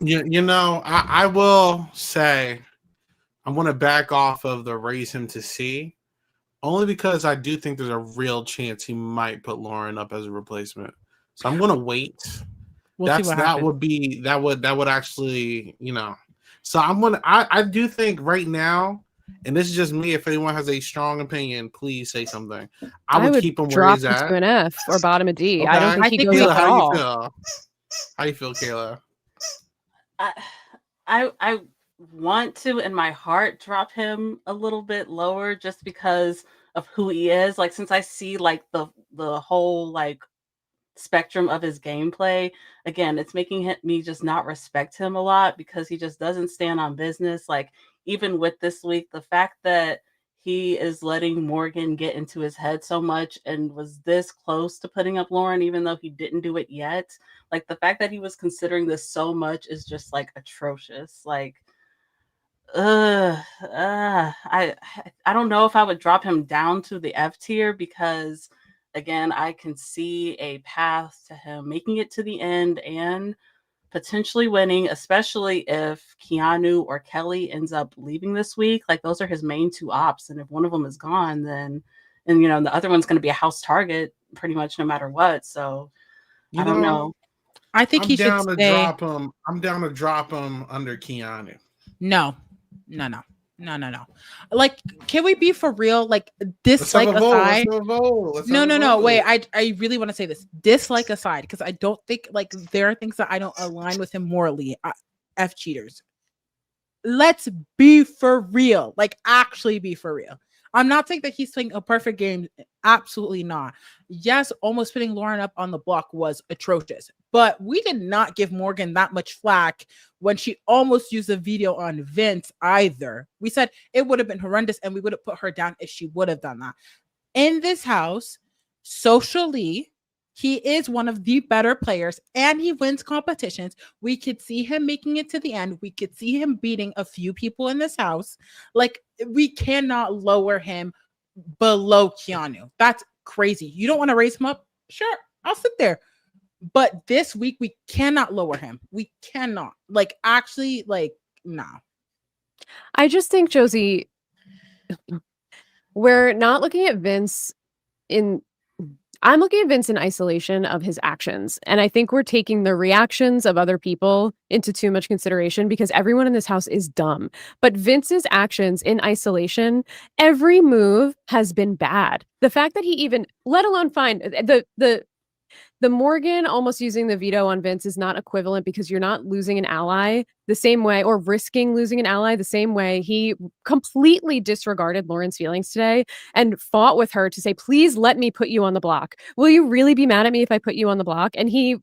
You know, I will say I want to back off of the raise him to C, only because I do think there's a real chance he might put Lauren up as a replacement. So I'm going to wait. That would actually, you know. So I do think right now, and this is just me, if anyone has a strong opinion, please say something. I would keep him where he's at. To an F or bottom of D. Okay. I don't think he goes up at all. How you feel, Kayla? I want to, in my heart, drop him a little bit lower just because of who he is. Like, since I see like the whole like spectrum of his gameplay, again, it's making me just not respect him a lot because he just doesn't stand on business. Like, even with this week, the fact that he is letting Morgan get into his head so much and was this close to putting up Lauren, even though he didn't do it yet. Like, the fact that he was considering this so much is just like atrocious. Like, I don't know if I would drop him down to the F tier because, again, I can see a path to him making it to the end and potentially winning, especially if Keanu or Kelly ends up leaving this week. Like, those are his main two ops, and if one of them is gone, then and you know the other one's going to be a house target pretty much no matter what. So I don't know. I think he should stay. Drop him. I'm down to drop him under Keanu. No. Like, can we be for real? Like, dislike aside. No. Wait, I really want to say this. Dislike aside, because I don't think like there are things that I don't align with him morally. F cheaters. Let's be for real. Like, actually be for real. I'm not saying that he's playing a perfect game. Absolutely not. Yes, almost putting Lauren up on the block was atrocious. But we did not give Morgan that much flack when she almost used a video on Vince either. We said it would have been horrendous and we would have put her down if she would have done that. In this house, socially, he is one of the better players and he wins competitions. We could see him making it to the end. We could see him beating a few people in this house. Like, we cannot lower him below Keanu. That's crazy. You don't want to raise him up? Sure, I'll sit there. But this week, we cannot lower him. We cannot. Like, actually, like, no. I just think, Josi, we're not looking at Vince in... I'm looking at Vince in isolation of his actions. And I think we're taking the reactions of other people into too much consideration because everyone in this house is dumb. But Vince's actions in isolation, every move has been bad. The fact that he even, let alone find the the Morgan almost using the veto on Vince is not equivalent because you're not losing an ally the same way or risking losing an ally the same way. He completely disregarded Lauren's feelings today and fought with her to say, please let me put you on the block. Will you really be mad at me if I put you on the block? And he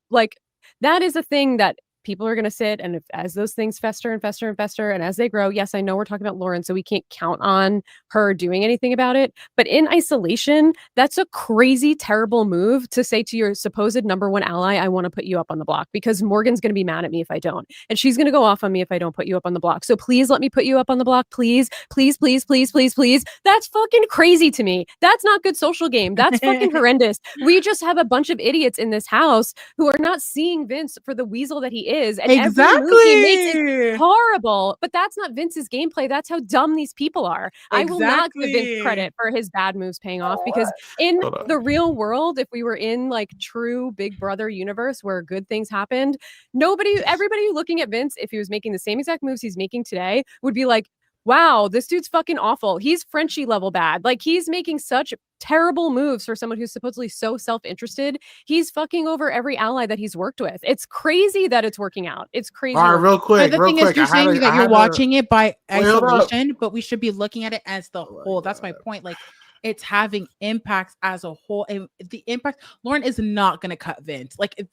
that is a thing that people are going to sit and as those things fester and fester and fester and as they grow, yes, I know we're talking about Lauren, so we can't count on her doing anything about it. But in isolation, that's a crazy, terrible move to say to your supposed number one ally, I want to put you up on the block because Morgan's going to be mad at me if I don't. And she's going to go off on me if I don't put you up on the block. So please let me put you up on the block. Please, please, please, please, please, please. That's fucking crazy to me. That's not good social game. That's fucking horrendous. We just have a bunch of idiots in this house who are not seeing Vince for the weasel that he is. And every move he makes is horrible. But that's not Vince's gameplay. That's how dumb these people are. I will not give Vince credit for his bad moves paying off because in the real world, if we were in like true Big Brother universe where good things happened, everybody looking at Vince, if he was making the same exact moves he's making today, would be like, wow, this dude's fucking awful. He's Frenchie level bad. Like he's making such terrible moves for someone who's supposedly so self-interested. He's fucking over every ally that he's worked with. It's crazy that it's working out. It's crazy. All right, real quick. The thing is, you're saying that you're watching it by isolation, but we should be looking at it as the whole. That's my point. Like it's having impacts as a whole. And the impact, Lauren is not going to cut Vince. Like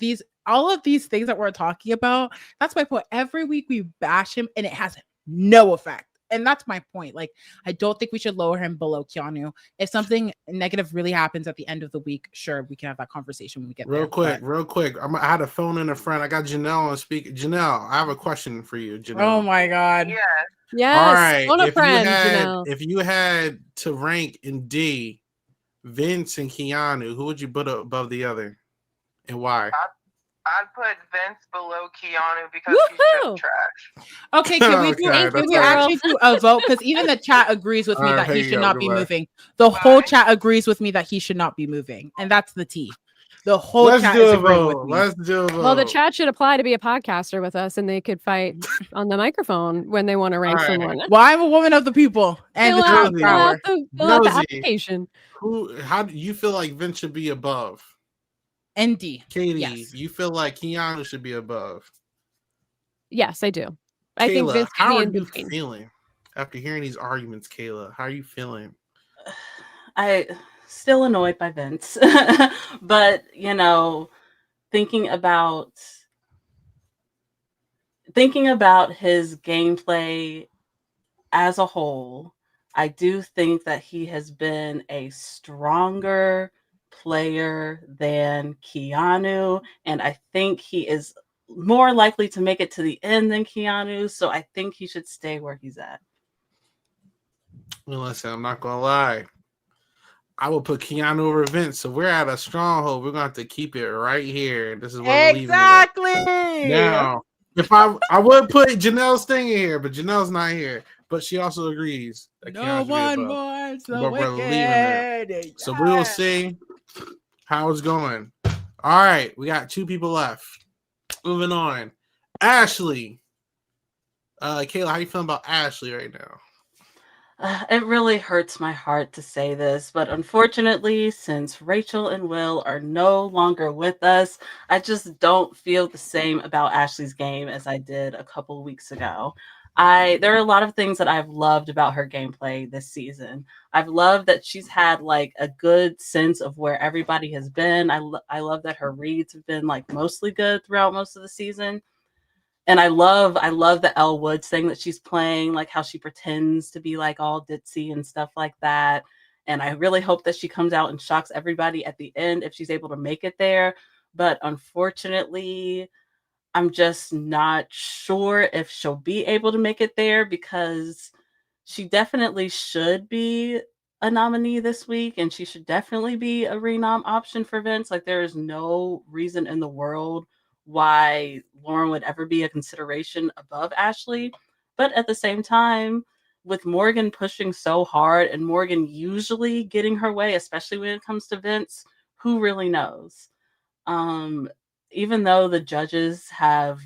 all of these things that we're talking about, that's my point. Every week we bash him and it has no effect. And that's my point. Like, I don't think we should lower him below Keanu. If something negative really happens at the end of the week, sure, we can have that conversation when we get real quick. I had a phone in a friend. I got Janelle on speak. Janelle, I have a question for you, Janelle. Oh my God. Yeah. Yes. All right. On a friend, Janelle. If you had to rank in D, Vince and Keanu, who would you put above the other, and why? I'd put Vince below Keanu because he's just trash. Okay, can we actually do a vote? Because even the chat agrees with me that he should not be moving. The whole chat agrees with me that he should not be moving, and that's the T. The whole chat is agreeing with me. Let's do a vote. Well, the chat should apply to be a podcaster with us, and they could fight on the microphone when they want to rank someone. Well, I'm a woman of the people and the truth power. Fill out the application. How do you feel like Vince should be above? ND. Katie, yes. You feel like Keanu should be above? Yes, I do. Kayla, I think Vince how are you feeling after hearing these arguments, Kayla? How are you feeling? I still annoyed by Vince, but thinking about his gameplay as a whole, I do think that he has been a stronger player than Keanu, and I think he is more likely to make it to the end than Keanu, so I think he should stay where he's at. Well, listen, I'm not gonna lie, I will put Keanu over Vince, so we're at a stronghold. We're gonna have to keep it right here. This is what we're leaving it. Now, if I would put Janelle's thing in here, but Janelle's not here. But she also agrees that no one wants the wicked. So we will see how it's going. All right, we got 2 people left. Moving on. Ashley. Kayla, how you feeling about Ashley right now? It really hurts my heart to say this, but unfortunately, since Rachel and Will are no longer with us, I just don't feel the same about Ashley's game as I did a couple weeks ago. There are a lot of things that I've loved about her gameplay this season. I've loved that she's had like a good sense of where everybody has been. I love that her reads have been like mostly good throughout most of the season. And I love the Elle Woods thing that she's playing, like how she pretends to be like all ditzy and stuff like that. And I really hope that she comes out and shocks everybody at the end if she's able to make it there. But unfortunately, I'm just not sure if she'll be able to make it there because she definitely should be a nominee this week and she should definitely be a renom option for Vince. Like there is no reason in the world why Lauren would ever be a consideration above Ashley. But at the same time, with Morgan pushing so hard and Morgan usually getting her way, especially when it comes to Vince, who really knows? Even though the judges have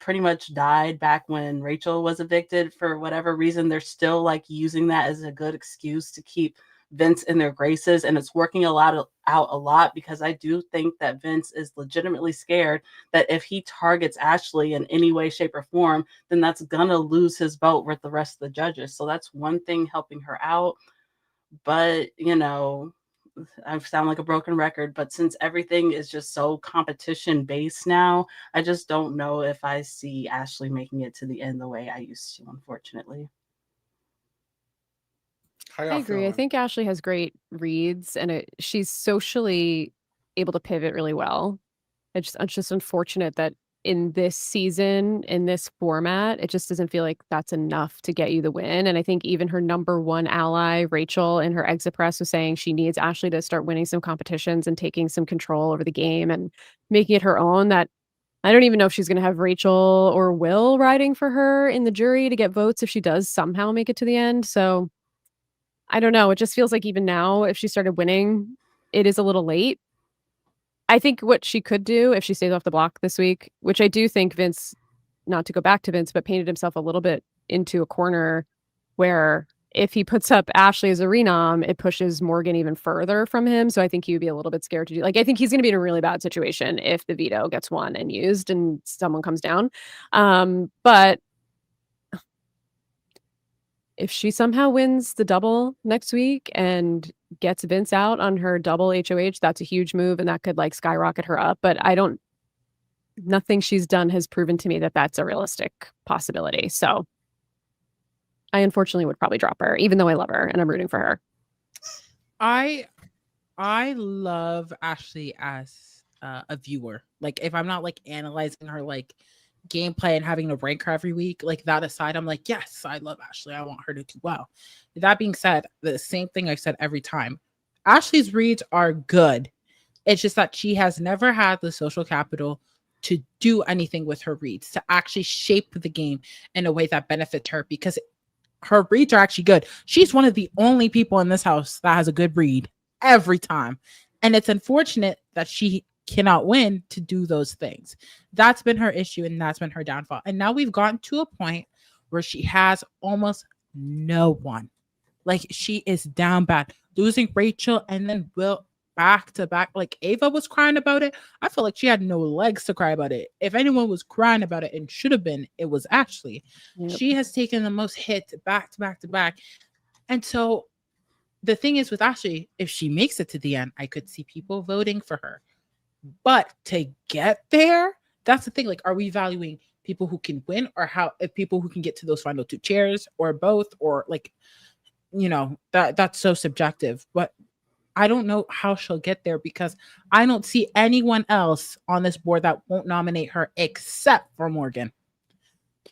pretty much died back when Rachel was evicted for whatever reason, they're still like using that as a good excuse to keep Vince in their graces, and it's working out a lot because I do think that Vince is legitimately scared that if he targets Ashley in any way, shape, or form, then that's gonna lose his vote with the rest of the judges. So that's one thing helping her out. But I sound like a broken record, but since everything is just so competition based now, I just don't know if I see Ashley making it to the end the way I used to, unfortunately. How I y'all agree. I feeling? think Ashley has great reads, and she's socially able to pivot really well. It's just unfortunate that in this season, in this format, it just doesn't feel like that's enough to get you the win. And I think even her number one ally, Rachel, in her exit press was saying she needs Ashley to start winning some competitions and taking some control over the game and making it her own. That I don't even know if she's going to have Rachel or Will riding for her in the jury to get votes if she does somehow make it to the end. So I don't know. It just feels like even now, if she started winning, it is a little late. I think what she could do if she stays off the block this week, which I do think Vince, not to go back to Vince, but painted himself a little bit into a corner where if he puts up Ashley as a renom, it pushes Morgan even further from him. So I think he would be a little bit scared to do, like, I think he's going to be in a really bad situation if the veto gets won and used and someone comes down. But if she somehow wins the double next week and gets Vince out on her double HOH, that's a huge move and that could like skyrocket her up. But nothing she's done has proven to me that that's a realistic possibility. So I unfortunately would probably drop her, even though I love her and I'm rooting for her. I love Ashley as a viewer. Like if I'm not like analyzing her like gameplay and having to rank her every week, like that aside, I'm like, yes, I love Ashley. I want her to do well. That being said, the same thing I've said every time. Ashley's reads are good. It's just that she has never had the social capital to do anything with her reads, to actually shape the game in a way that benefits her, because her reads are actually good. She's one of the only people in this house that has a good read every time. And it's unfortunate that she cannot win to do those things. That's been her issue and that's been her downfall. And now we've gotten to a point where she has almost no one. Like she is down bad, losing Rachel and then Will back to back. Like Ava was crying about it. I feel like she had no legs to cry about it. If anyone was crying about it and should have been, it was Ashley. Yep. She has taken the most hits back to back to back. And so the thing is with Ashley, if she makes it to the end, I could see people voting for her. But to get there, that's the thing. Like, are we valuing people who can win or if people who can get to those final two chairs or both, or like, that's so subjective. But I don't know how she'll get there because I don't see anyone else on this board that won't nominate her except for Morgan.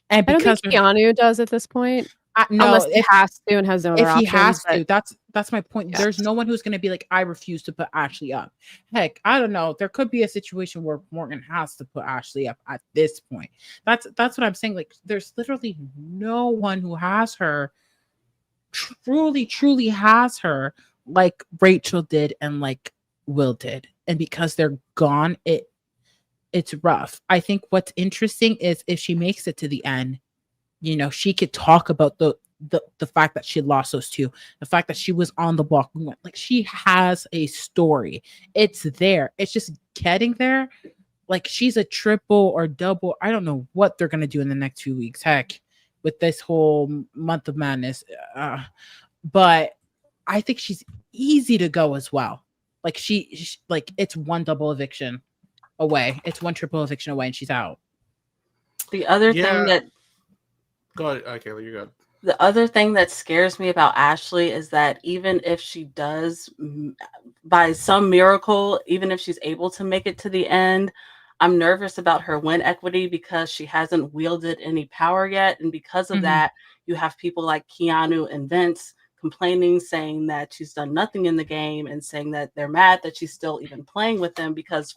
And I don't because think Keanu does at this point. no, unless he has to and has no other if he options, has to, that's my point. Yeah. There's no one who's going to be like, I refuse to put Ashley up. Heck, I don't know. There could be a situation where Morgan has to put Ashley up at this point. That's what I'm saying. Like, there's literally no one who has her, truly has her like Rachel did and like Will did. And because they're gone, it's rough. I think what's interesting is if she makes it to the end, she could talk about the fact that she lost those two, the fact that she was on the block. Like, she has a story. It's there. It's just getting there. Like, she's a triple or double. I don't know what they're going to do in the next few weeks. Heck, with this whole month of madness. But I think she's easy to go as well. Like, she like, it's one double eviction away. It's one triple eviction away and she's out. The other thing that Go ahead. Okay, you're good. The other thing that scares me about Ashley is that even if she does, by some miracle, even if she's able to make it to the end, I'm nervous about her win equity because she hasn't wielded any power yet. And because of that, you have people like Keanu and Vince complaining, saying that she's done nothing in the game and saying that they're mad that she's still even playing with them because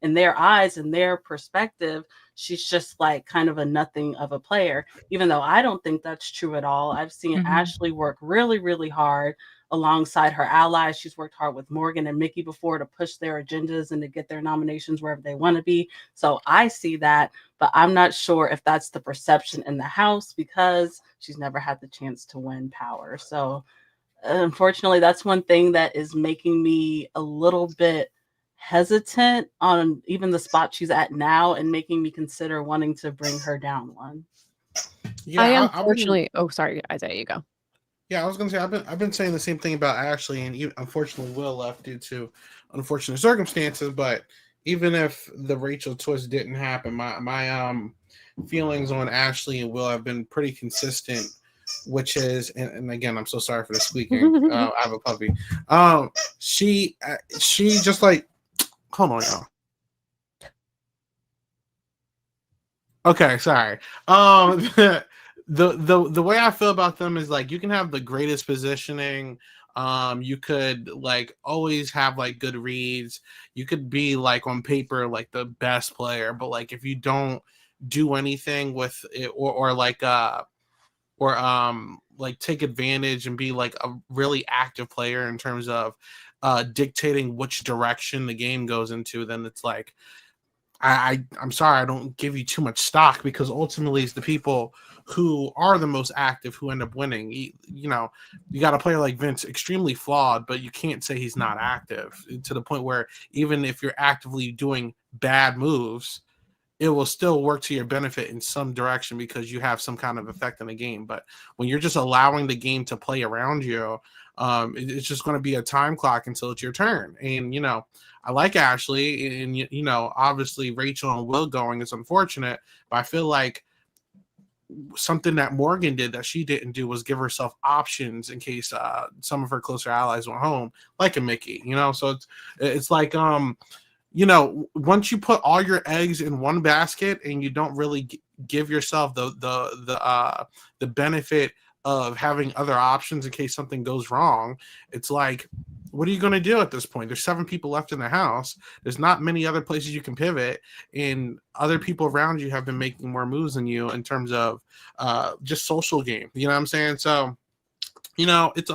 in their eyes and their perspective, she's just like kind of a nothing of a player, even though I don't think that's true at all. I've seen Ashley work really, really hard alongside her allies. She's worked hard with Morgan and Mickey before to push their agendas and to get their nominations wherever they want to be. So I see that, but I'm not sure if that's the perception in the house because she's never had the chance to win power. So unfortunately, that's one thing that is making me a little bit hesitant on even the spot she's at now and making me consider wanting to bring her down one. Yeah, I I've been, unfortunately. Oh, sorry, Isaiah, you go. yeah, I was gonna say I've been saying the same thing about Ashley, and unfortunately Will left due to unfortunate circumstances. But even if the Rachel twist didn't happen, my feelings on Ashley and Will have been pretty consistent. Which is, and again, I'm so sorry for the squeaking. I have a puppy. She just like, hold on, y'all. Okay, sorry. The way I feel about them is like you can have the greatest positioning. You could like always have like good reads. You could be like on paper like the best player, but like if you don't do anything with it or like take advantage and be like a really active player in terms of dictating which direction the game goes into, then it's like I'm sorry, I don't give you too much stock because ultimately it's the people who are the most active who end up winning. You know, you got a player like Vince, extremely flawed, but you can't say he's not active to the point where even if you're actively doing bad moves, it will still work to your benefit in some direction because you have some kind of effect in the game. But when you're just allowing the game to play around you, it's just going to be a time clock until it's your turn. And, you know, I like Ashley and, you know, obviously Rachel and Will going is unfortunate, but I feel like something that Morgan did that she didn't do was give herself options in case some of her closer allies went home, like a Mickey, you know? So it's like, you know, once you put all your eggs in one basket and you don't really give yourself the benefit of having other options in case something goes wrong, it's like, what are you going to do at this point? There's 7 people left in the house. There's not many other places you can pivot, and other people around you have been making more moves than you in terms of just social game. You know what I'm saying? So, you know, it's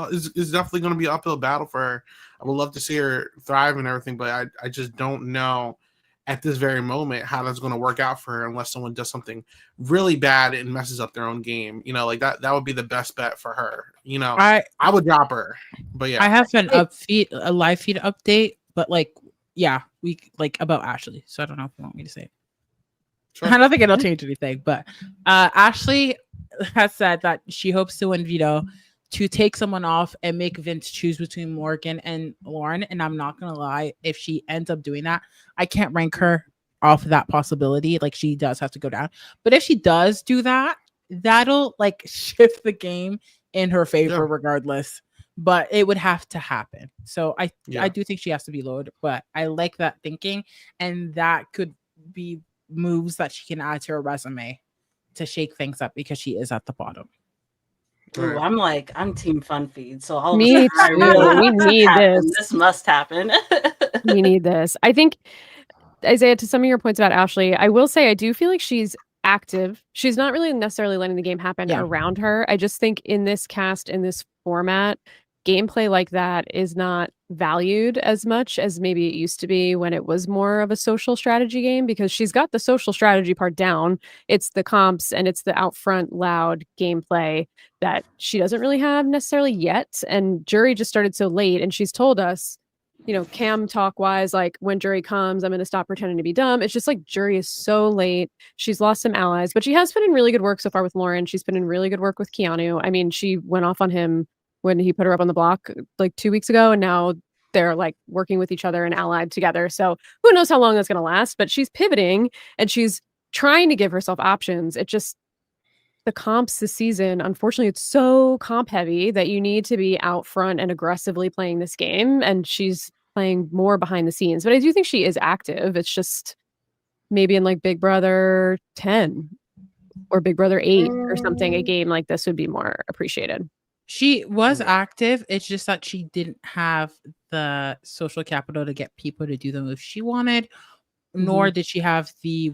definitely going to be an uphill battle for her. I would love to see her thrive and everything, but I just don't know at this very moment how that's going to work out for her unless someone does something really bad and messes up their own game. You know, like that would be the best bet for her. You know, I would drop her, but yeah. I have a live feed update, but like, yeah, we like about Ashley. So I don't know if you want me to say it. Sure. I don't think it'll change anything, but Ashley has said that she hopes to win veto to take someone off and make Vince choose between Morgan and Lauren. And I'm not going to lie, if she ends up doing that, I can't rank her off that possibility. Like, she does have to go down. But if she does do that, that'll like shift the game in her favor regardless. But it would have to happen. So I do think she has to be lowered, but I like that thinking. And that could be moves that she can add to her resume to shake things up because she is at the bottom. Ooh, I'm team fun feed. So all me too. We need this. This must happen. We need this. I think, Isaiah, to some of your points about Ashley, I will say I do feel like she's active. She's not really necessarily letting the game happen around her. I just think in this cast, in this format, gameplay like that is not valued as much as maybe it used to be when it was more of a social strategy game, because she's got the social strategy part down. It's the comps and it's the out front loud gameplay that she doesn't really have necessarily yet. And Jury just started so late, and she's told us, you know, cam talk wise, like when Jury comes, I'm going to stop pretending to be dumb. It's just like Jury is so late. She's lost some allies, but she has put in really good work so far with Lauren. She's been in really good work with Keanu. I mean, she went off on him when he put her up on the block like 2 weeks ago, and now they're like working with each other and allied together. So who knows how long that's going to last, but she's pivoting and she's trying to give herself options. It just, the comps this season, unfortunately, it's so comp heavy that you need to be out front and aggressively playing this game. And she's playing more behind the scenes, but I do think she is active. It's just maybe in like Big Brother 10 or Big Brother 8 or something, a game like this would be more appreciated. She was active. It's just that she didn't have the social capital to get people to do the moves she wanted, nor did she have the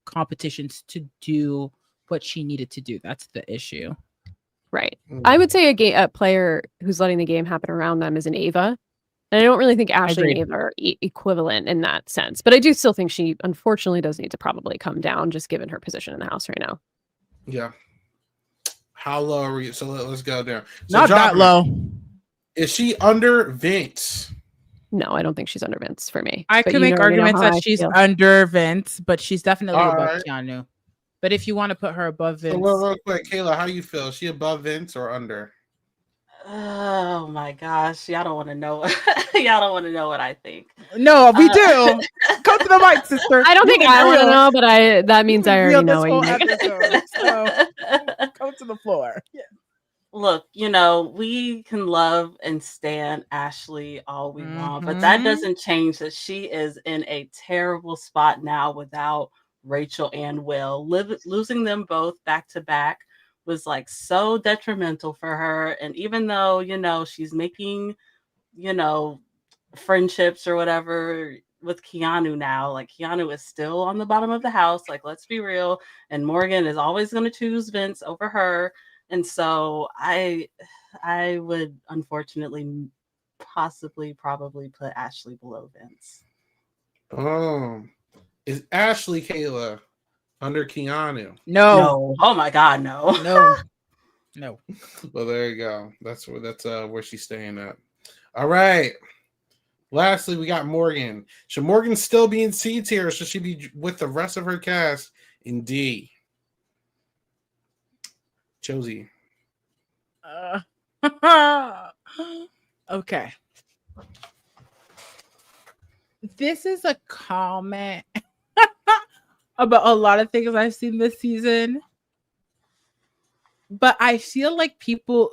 competitions to do what she needed to do. That's the issue. Right. I would say a player who's letting the game happen around them is an Ava. And I don't really think Ashley and Ava are equivalent in that sense. But I do still think she, unfortunately, does need to probably come down, just given her position in the house right now. Yeah. How low are you? So let's go there. So not that low. Is she under Vince? No, I don't think she's under Vince for me. I But could you make already know arguments how that I she's feel. under Vince, but she's definitely All above right. Keanu. But if you want to put her above So Vince, real quick, Kayla, how you feel? Is she above Vince or under? Oh my gosh, y'all don't want to know. Y'all don't want to know what I think. no, we do. Come to the mic, sister. I don't think I want to know, but that means I already know. This whole what you episode, so come to the floor. Yeah. Look, we can love and stand Ashley all we want, but that Mhm. doesn't change that she is in a terrible spot now without Rachel and Will. Losing them both back to back was like so detrimental for her. And even though, she's making, friendships or whatever with Keanu now, like Keanu is still on the bottom of the house. Like, let's be real. And Morgan is always going to choose Vince over her. And so I would unfortunately probably put Ashley below Vince. Is Ashley Kayla under Keanu? No. Oh my God, no. No. Well, there you go. That's where she's staying at. All right. Lastly, we got Morgan. Should Morgan still be in C tier, or should she be with the rest of her cast in D? Josi. Okay. This is a comment about a lot of things I've seen this season. But I feel like people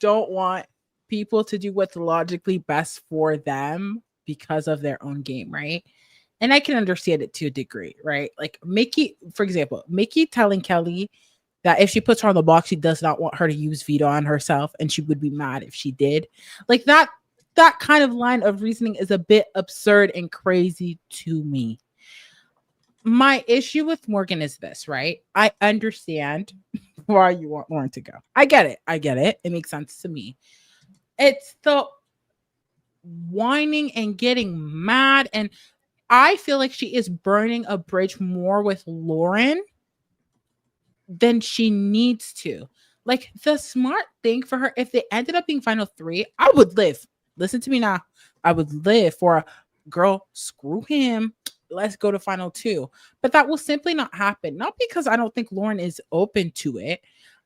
don't want people to do what's logically best for them because of their own game, right? And I can understand it to a degree, right? Like Mickey, for example, Mickey telling Kelly that if she puts her on the box, she does not want her to use veto on herself, and she would be mad if she did. Like that kind of line of reasoning is a bit absurd and crazy to me. My issue with Morgan is this, right? I understand why you want Lauren to go. I get it. It makes sense to me. It's the whining and getting mad. And I feel like she is burning a bridge more with Lauren than she needs to. Like the smart thing for her, if they ended up being final 3, I would live. Listen to me now. I would live for a girl, screw him. Let's go to final 2. But that will simply not happen. Not because I don't think Lauren is open to it.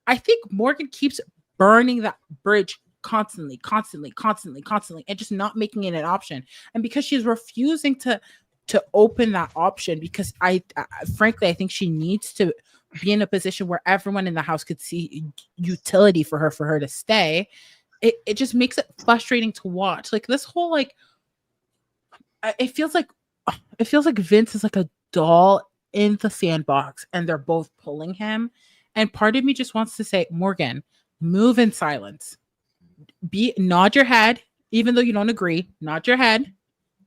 I think Morgan keeps burning that bridge constantly, and just not making it an option. And because she's refusing to open that option, because I frankly, I think she needs to be in a position where everyone in the house could see utility for her to stay. It just makes it frustrating to watch. Like this whole, like, it feels like Vince is like a doll in the sandbox and they're both pulling him. And part of me just wants to say, Morgan, move in silence. Nod your head, even though you don't agree, nod your head,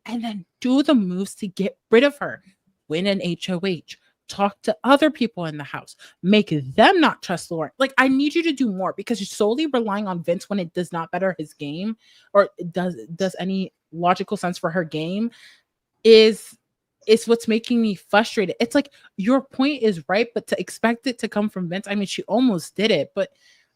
and then do the moves to get rid of her. Win an HOH. Talk to other people in the house. Make them not trust Lauren. Like, I need you to do more, because you're solely relying on Vince when it does not better his game, or does any logical sense for her game, is what's making me frustrated. It's like, your point is right, but to expect it to come from Vince, I mean, she almost did it, but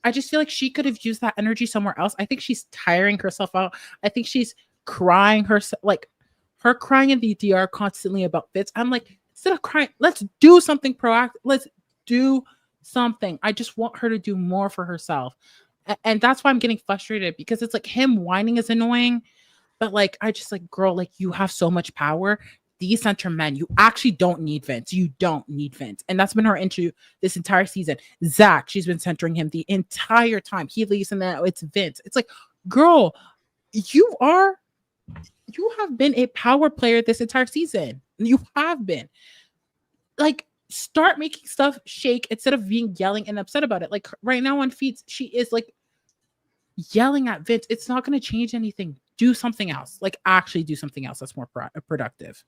I just feel like she could have used that energy somewhere else. I think she's tiring herself out. I think she's crying herself, like her crying in the DR constantly about Vince. I'm like, instead of crying, let's do something proactive. Let's do something. I just want her to do more for herself. And that's why I'm getting frustrated, because it's like, him whining is annoying, but like, I just like, girl, like, you have so much power. These center men, you actually don't need Vince. You don't need Vince. And that's been her issue this entire season. Zach, she's been centering him the entire time. He leaves and then it's Vince. It's like, girl, you have been a power player this entire season. You have been. Like, start making stuff shake instead of being yelling and upset about it. Like right now on feeds, she is like yelling at Vince. It's not going to change anything. Do something else. Like, actually do something else that's more productive.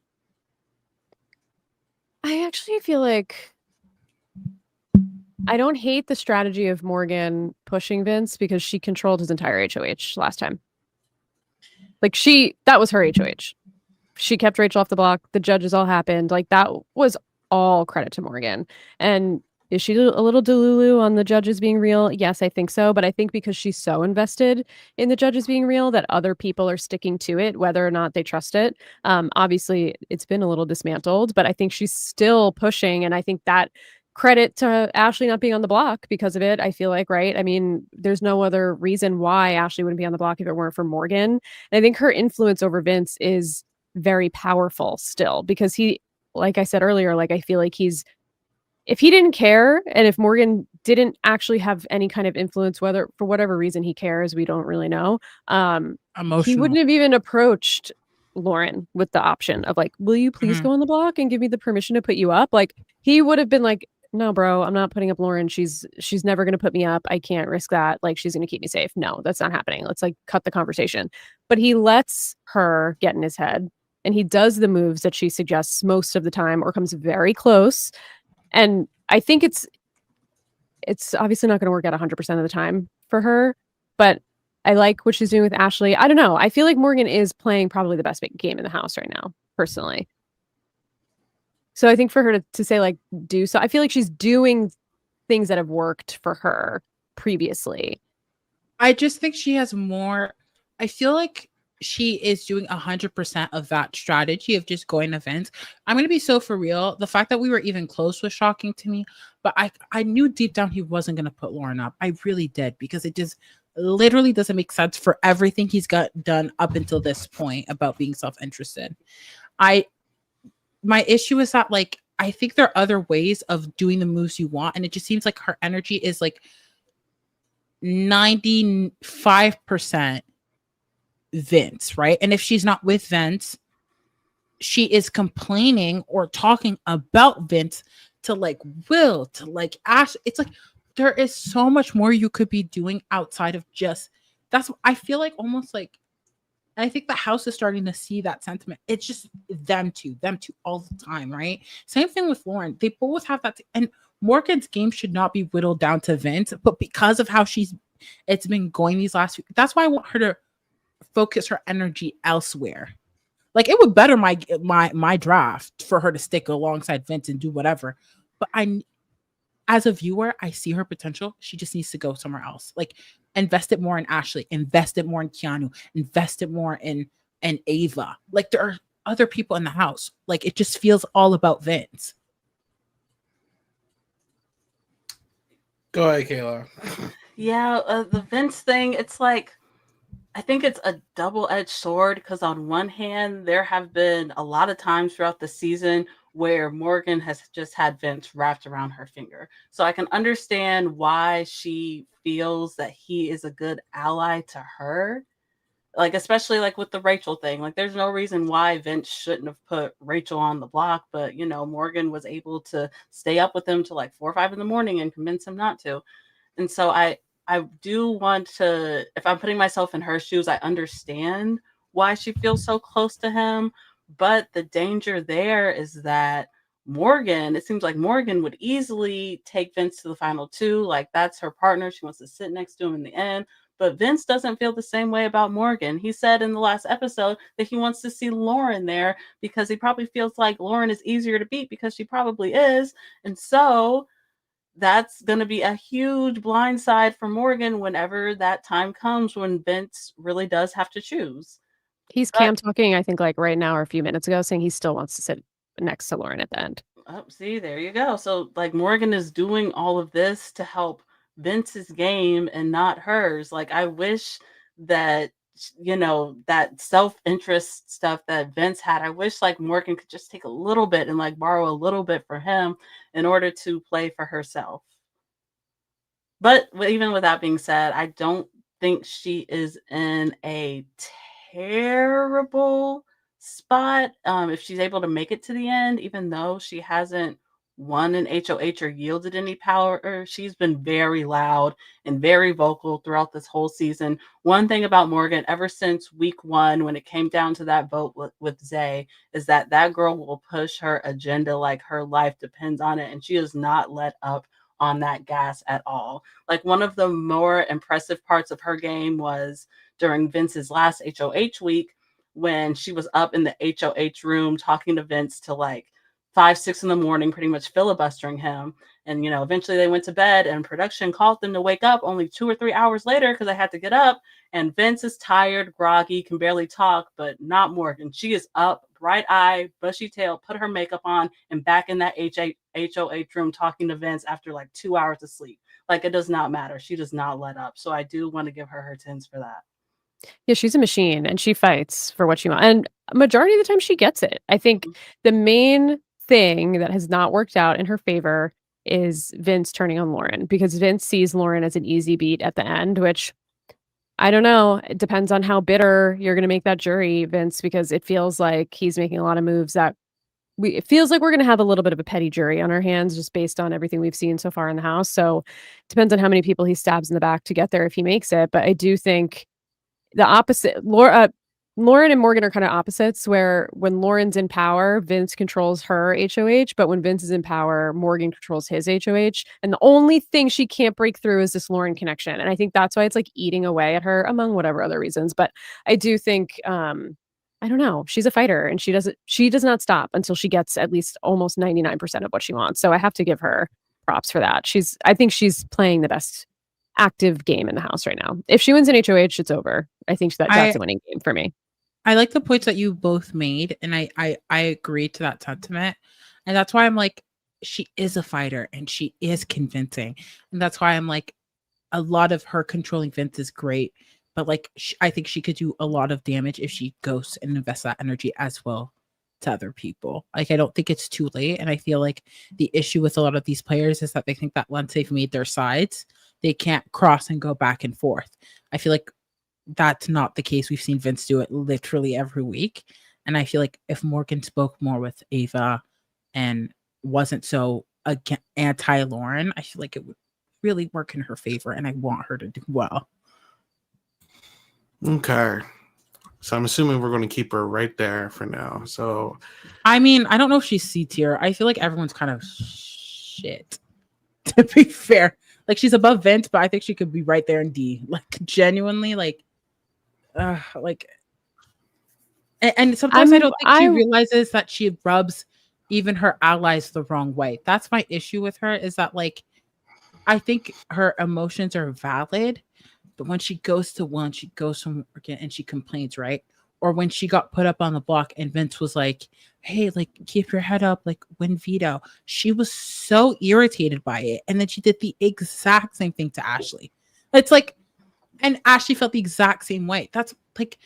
I actually feel like I don't hate the strategy of Morgan pushing Vince, because she controlled his entire HOH last time. Like, that was her HOH. She kept Rachel off the block. The judges all happened. Like, that was all credit to Morgan. And Is she a little delulu on the judges being real? Yes, I think so. But I think because she's so invested in the judges being real that other people are sticking to it, whether or not they trust it. Obviously, it's been a little dismantled, but I think she's still pushing. And I think that credit to Ashley not being on the block because of it, I feel like, right? I mean, there's no other reason why Ashley wouldn't be on the block if it weren't for Morgan. And I think her influence over Vince is very powerful still because he, like I said earlier, like I feel like if he didn't care and if Morgan didn't actually have any kind of influence, whether for whatever reason he cares, we don't really know. He wouldn't have even approached Lauren with the option of like, will you please go on the block and give me the permission to put you up? Like he would have been like, no, bro, I'm not putting up Lauren. She's never going to put me up. I can't risk that. Like she's going to keep me safe. No, that's not happening. Let's like cut the conversation. But he lets her get in his head and he does the moves that she suggests most of the time or comes very close. And I think it's obviously not going to work out 100% of the time for her, but I like what she's doing with Ashley. I don't know. I feel like Morgan is playing probably the best game in the house right now, personally. So I think for her to say like, do so, I feel like she's doing things that have worked for her previously. I just think she has more. I feel like she is doing 100% of that strategy of just going to Vince. I'm going to be so for real. The fact that we were even close was shocking to me, but I knew deep down he wasn't going to put Lauren up. I really did because it just literally doesn't make sense for everything he's got done up until this point about being self-interested. My issue is that like, I think there are other ways of doing the moves you want. And it just seems like her energy is like 95% Vince, right? And if she's not with Vince, she is complaining or talking about Vince to like Will, to like Ash. It's like there is so much more you could be doing outside of just that's. I feel like almost like I think the house is starting to see that sentiment. It's just them two all the time, right? Same thing with Lauren. They both have that, and Morgan's game should not be whittled down to Vince, but because of how it's been going these last few, that's why I want her to focus her energy elsewhere. Like it would better my draft for her to stick alongside Vince and do whatever. But as a viewer, I see her potential. She just needs to go somewhere else. Like invest it more in Ashley, invest it more in Keanu, invest it more in Ava. Like there are other people in the house. Like it just feels all about Vince. Go ahead, Kayla. Yeah, the Vince thing, it's like, I think it's a double-edged sword because on one hand, there have been a lot of times throughout the season where Morgan has just had Vince wrapped around her finger. So I can understand why she feels that he is a good ally to her. Like, especially like with the Rachel thing, like there's no reason why Vince shouldn't have put Rachel on the block, but you know, Morgan was able to stay up with him till like 4 or 5 in the morning and convince him not to. And so I do want to, if I'm putting myself in her shoes, I understand why she feels so close to him. But the danger there is that Morgan, it seems like Morgan would easily take Vince to the final 2. Like that's her partner. She wants to sit next to him in the end. But Vince doesn't feel the same way about Morgan. He said in the last episode that he wants to see Lauren there because he probably feels like Lauren is easier to beat because she probably is. And so that's going to be a huge blindside for Morgan whenever that time comes when Vince really does have to choose. He's cam talking, I think, like right now or a few minutes ago, saying he still wants to sit next to Lauren at the end. Oh, see, there you go. So, like, Morgan is doing all of this to help Vince's game and not hers. Like, I wish that, you know, that self-interest stuff that Vince had, I wish, like, Morgan could just take a little bit and, like, borrow a little bit for him in order to play for herself. But even with that being said, I don't think she is in a terrible spot if she's able to make it to the end, even though she hasn't won an HOH or yielded any power. She's been very loud and very vocal throughout this whole season. One thing about Morgan, ever since week 1, when it came down to that vote with Zay, is that girl will push her agenda like her life depends on it, and she has not let up on that gas at all. Like one of the more impressive parts of her game was during Vince's last HOH week when she was up in the HOH room talking to Vince to like 5, 6 in the morning, pretty much filibustering him. And, eventually they went to bed and production called them to wake up only 2 or 3 hours later because I had to get up. And Vince is tired, groggy, can barely talk, but not Morgan. She is up, bright eye, bushy tail, put her makeup on, and back in that HOH room talking to Vince after like 2 hours of sleep. Like, it does not matter. She does not let up. So I do want to give her 10s for that. Yeah, she's a machine and she fights for what she wants. And majority of the time she gets it. I think the main thing that has not worked out in her favor is Vince turning on Lauren, because Vince sees Lauren as an easy beat at the end, which I don't know. It depends on how bitter you're going to make that jury, Vince, because it feels like he's making a lot of moves that it feels like we're going to have a little bit of a petty jury on our hands just based on everything we've seen so far in the house. So it depends on how many people he stabs in the back to get there if he makes it. But I do think the opposite, Lauren and Morgan are kind of opposites, where when Lauren's in power, Vince controls her HOH, but when Vince is in power, Morgan controls his HOH. And the only thing she can't break through is this Lauren connection. And I think that's why it's like eating away at her, among whatever other reasons. But I do think, I don't know, she's a fighter and she does not stop until she gets at least almost 99% of what she wants. So I have to give her props for that. I think she's playing the best active game in the house right now. If she wins an HOH, it's over. I think that's a winning game for me. I like the points that you both made, and I agree to that sentiment. And that's why I'm like, she is a fighter and she is convincing. And that's why I'm like, a lot of her controlling Vince is great, but like, I think she could do a lot of damage if she goes and invests that energy as well to other people. Like, I don't think it's too late. And I feel like the issue with a lot of these players is that they think that once they've made their sides, they can't cross and go back and forth. I feel like that's not the case. We've seen Vince do it literally every week. And I feel like if Morgan spoke more with Ava and wasn't so anti-Lauren, I feel like it would really work in her favor. And I want her to do well. Okay. So I'm assuming we're going to keep her right there for now. So, I mean, I don't know if she's C tier. I feel like everyone's kind of shit, to be fair. Like, she's above Vince, but I think she could be right there in D. Like, genuinely, like, and sometimes I don't think she realizes that she rubs even her allies the wrong way. That's my issue with her, is that, like, I think her emotions are valid, but when she goes to one, she goes from Morgan and she complains, right? Or when she got put up on the block and Vince was like, hey, like, keep your head up, like, win veto. She was so irritated by it. And then she did the exact same thing to Ashley. It's like, and Ashley felt the exact same way. That's like,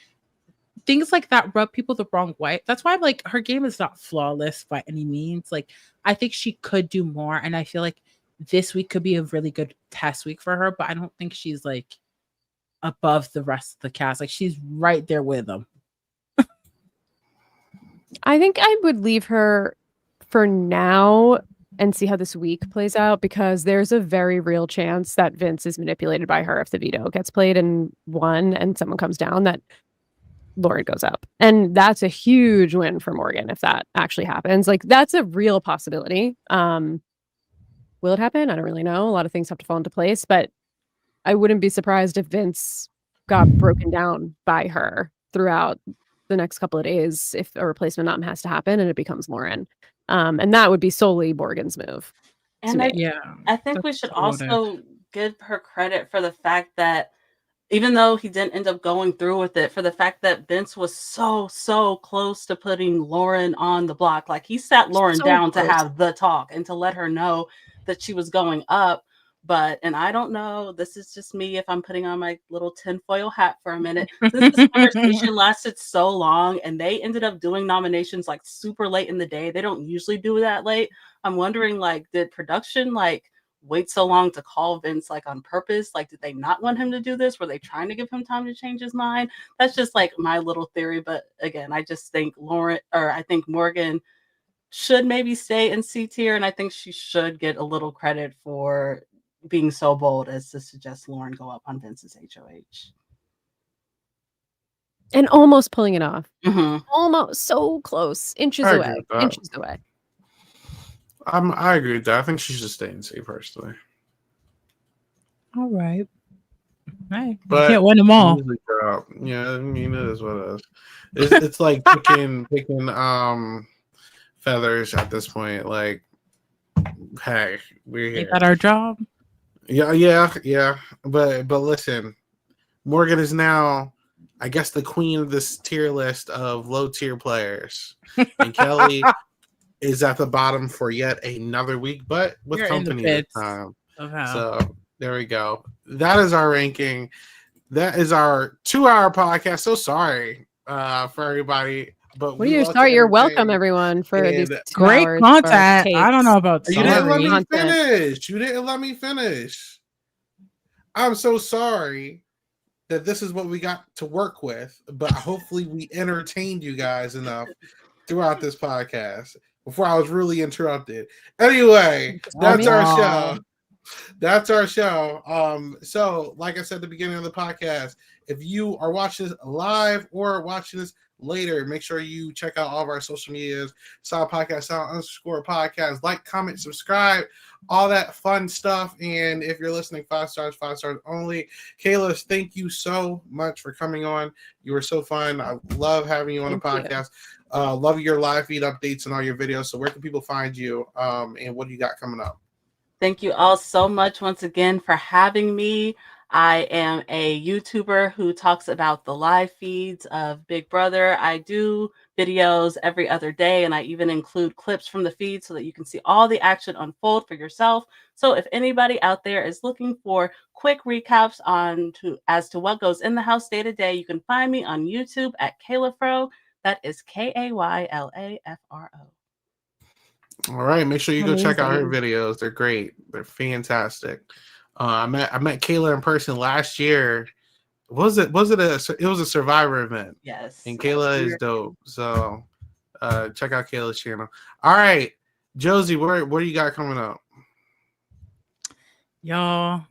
things like that rub people the wrong way. That's why I'm like, her game is not flawless by any means. Like, I think she could do more. And I feel like this week could be a really good test week for her, but I don't think she's like above the rest of the cast. Like, she's right there with them. I think I would leave her for now and see how this week plays out, because there's a very real chance that Vince is manipulated by her if the veto gets played and won and someone comes down, that Lauren goes up. And that's a huge win for Morgan if that actually happens. Like, that's a real possibility. Will it happen? I don't really know. A lot of things have to fall into place, but I wouldn't be surprised if Vince got broken down by her throughout the next couple of days if a replacement nom has to happen and it becomes Lauren. And that would be solely Morgan's move. And I think we should also give her credit for the fact that even though he didn't end up going through with it, for the fact that Vince was so close to putting Lauren on the block. Like, he sat Lauren down to have the talk and to let her know that she was going up. But, and I don't know, this is just me if I'm putting on my little tinfoil hat for a minute. Since this conversation lasted so long and they ended up doing nominations like super late in the day, they don't usually do that late. I'm wondering, like, did production like wait so long to call Vince like on purpose? Like, did they not want him to do this? Were they trying to give him time to change his mind? That's just like my little theory. But again, I just think I think Morgan should maybe stay in C tier, and I think she should get a little credit for being so bold as to suggest Lauren go up on Vince's HOH. And almost pulling it off. Mm-hmm. Almost so close. Inches away. I agree with that. I think she should stay in C personally. All right. Right. But you can't win them all. Yeah, I mean, it is what it is. It's like picking feathers at this point. Like, hey, we're here. Ain't that our job? Yeah. But listen, Morgan is now, I guess, the queen of this tier list of low tier players, and Kelly is at the bottom for yet another week, but with You're in the company this pits time. of hell. So there we go. That is our ranking. That is our 2-hour podcast. So sorry for everybody. But What do you start? You're welcome, everyone, for these 2 Great hours. content. I don't know about You didn't let me Content. finish. You didn't let me finish. I'm so sorry that this is what we got to work with, but hopefully we entertained you guys enough throughout this podcast before I was really interrupted. Anyway, that's our show. That's our show. So like I said at the beginning of the podcast, if you are watching this live or watching this later, make sure you check out all of our social medias, Sound Podcast, Sound_podcast, like, comment, subscribe, all that fun stuff. And if you're listening, 5 stars only. Kayla, thank you so much for coming on. You were so fun. I love having you on the podcast. Love your live feed updates and all your videos. So where can people find you? And what do you got coming up? Thank you all so much once again for having me. I am a YouTuber who talks about the live feeds of Big Brother. I do videos every other day, and I even include clips from the feed so that you can see all the action unfold for yourself. So if anybody out there is looking for quick recaps as to what goes in the house day to day, you can find me on YouTube at Kay La Fro. That is KayLafro. All right, make sure you go check out her videos. They're great. They're fantastic. I met Kayla in person last year. It was a Survivor event. Yes. And Kayla is dope. So check out Kayla's channel. All right, Josi, what do you got coming up? Y'all,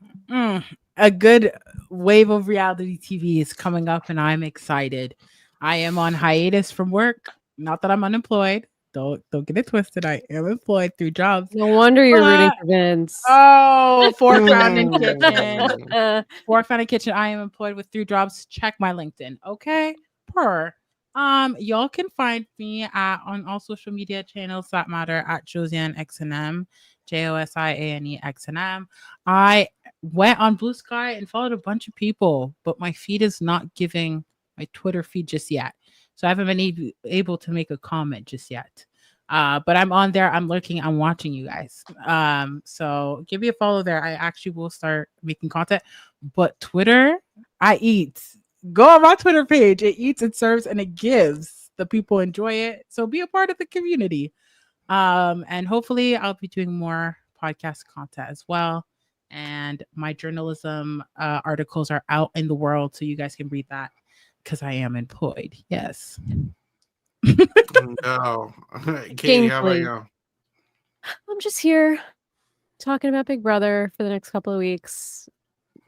a good wave of reality TV is coming up, and I'm excited. I am on hiatus from work. Not that I'm unemployed. Don't get it twisted. I am employed through jobs. No wonder you're rooting for Vince. Oh, Fork Fountain Kitchen. Fork Fountain Kitchen. I am employed with 3 jobs. Check my LinkedIn. Okay. Y'all can find me on all social media channels that matter at Josiane XNM, Josiane XNM. I went on Blue Sky and followed a bunch of people, but my feed is not giving my Twitter feed just yet. So I haven't been able to make a comment just yet. But I'm on there. I'm lurking. I'm watching you guys. So give me a follow there. I actually will start making content. But Twitter, I eat. Go on my Twitter page. It eats, it serves, and it gives. The people enjoy it. So be a part of the community. And hopefully I'll be doing more podcast content as well. And my journalism articles are out in the world, so you guys can read that. Because I am employed. Yes. No. Katie, how about you? I'm just here talking about Big Brother for the next couple of weeks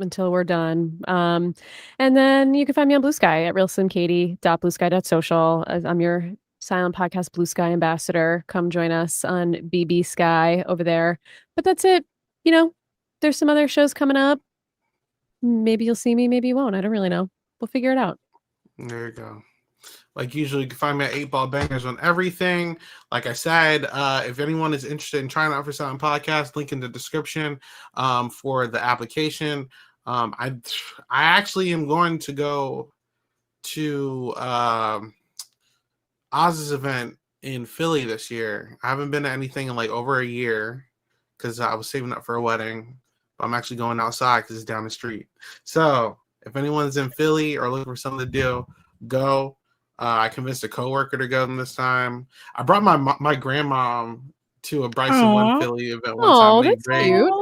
until we're done. And then you can find me on Blue Sky at realslimkatie.bluesky.social. I'm your silent podcast Blue Sky ambassador. Come join us on BB Sky over there. But that's it. You know, there's some other shows coming up. Maybe you'll see me, maybe you won't. I don't really know. We'll figure it out. There you go. Like usually, you can find me at 8 Ball Bangers on everything. Like I said, if anyone is interested in trying out for Sound Podcast, link in the description for the application. I actually am going to go to Oz's event in Philly this year. I haven't been to anything in like over a year because I was saving up for a wedding. But I'm actually going outside because it's down the street. So if anyone's in Philly or looking for something to do, go. I convinced a coworker to go this time. I brought my grandmom to a Bryson One Philly event one time. Oh, that's cute.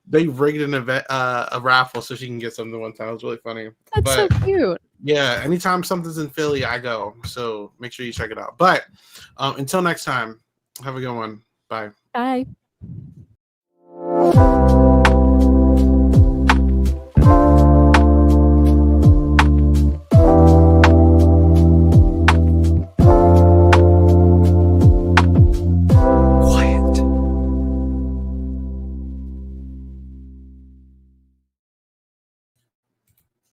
They rigged an event, a raffle so she can get something one time. It was really funny. That's so cute. Yeah, anytime something's in Philly, I go. So make sure you check it out. But until next time, have a good one. Bye. Bye.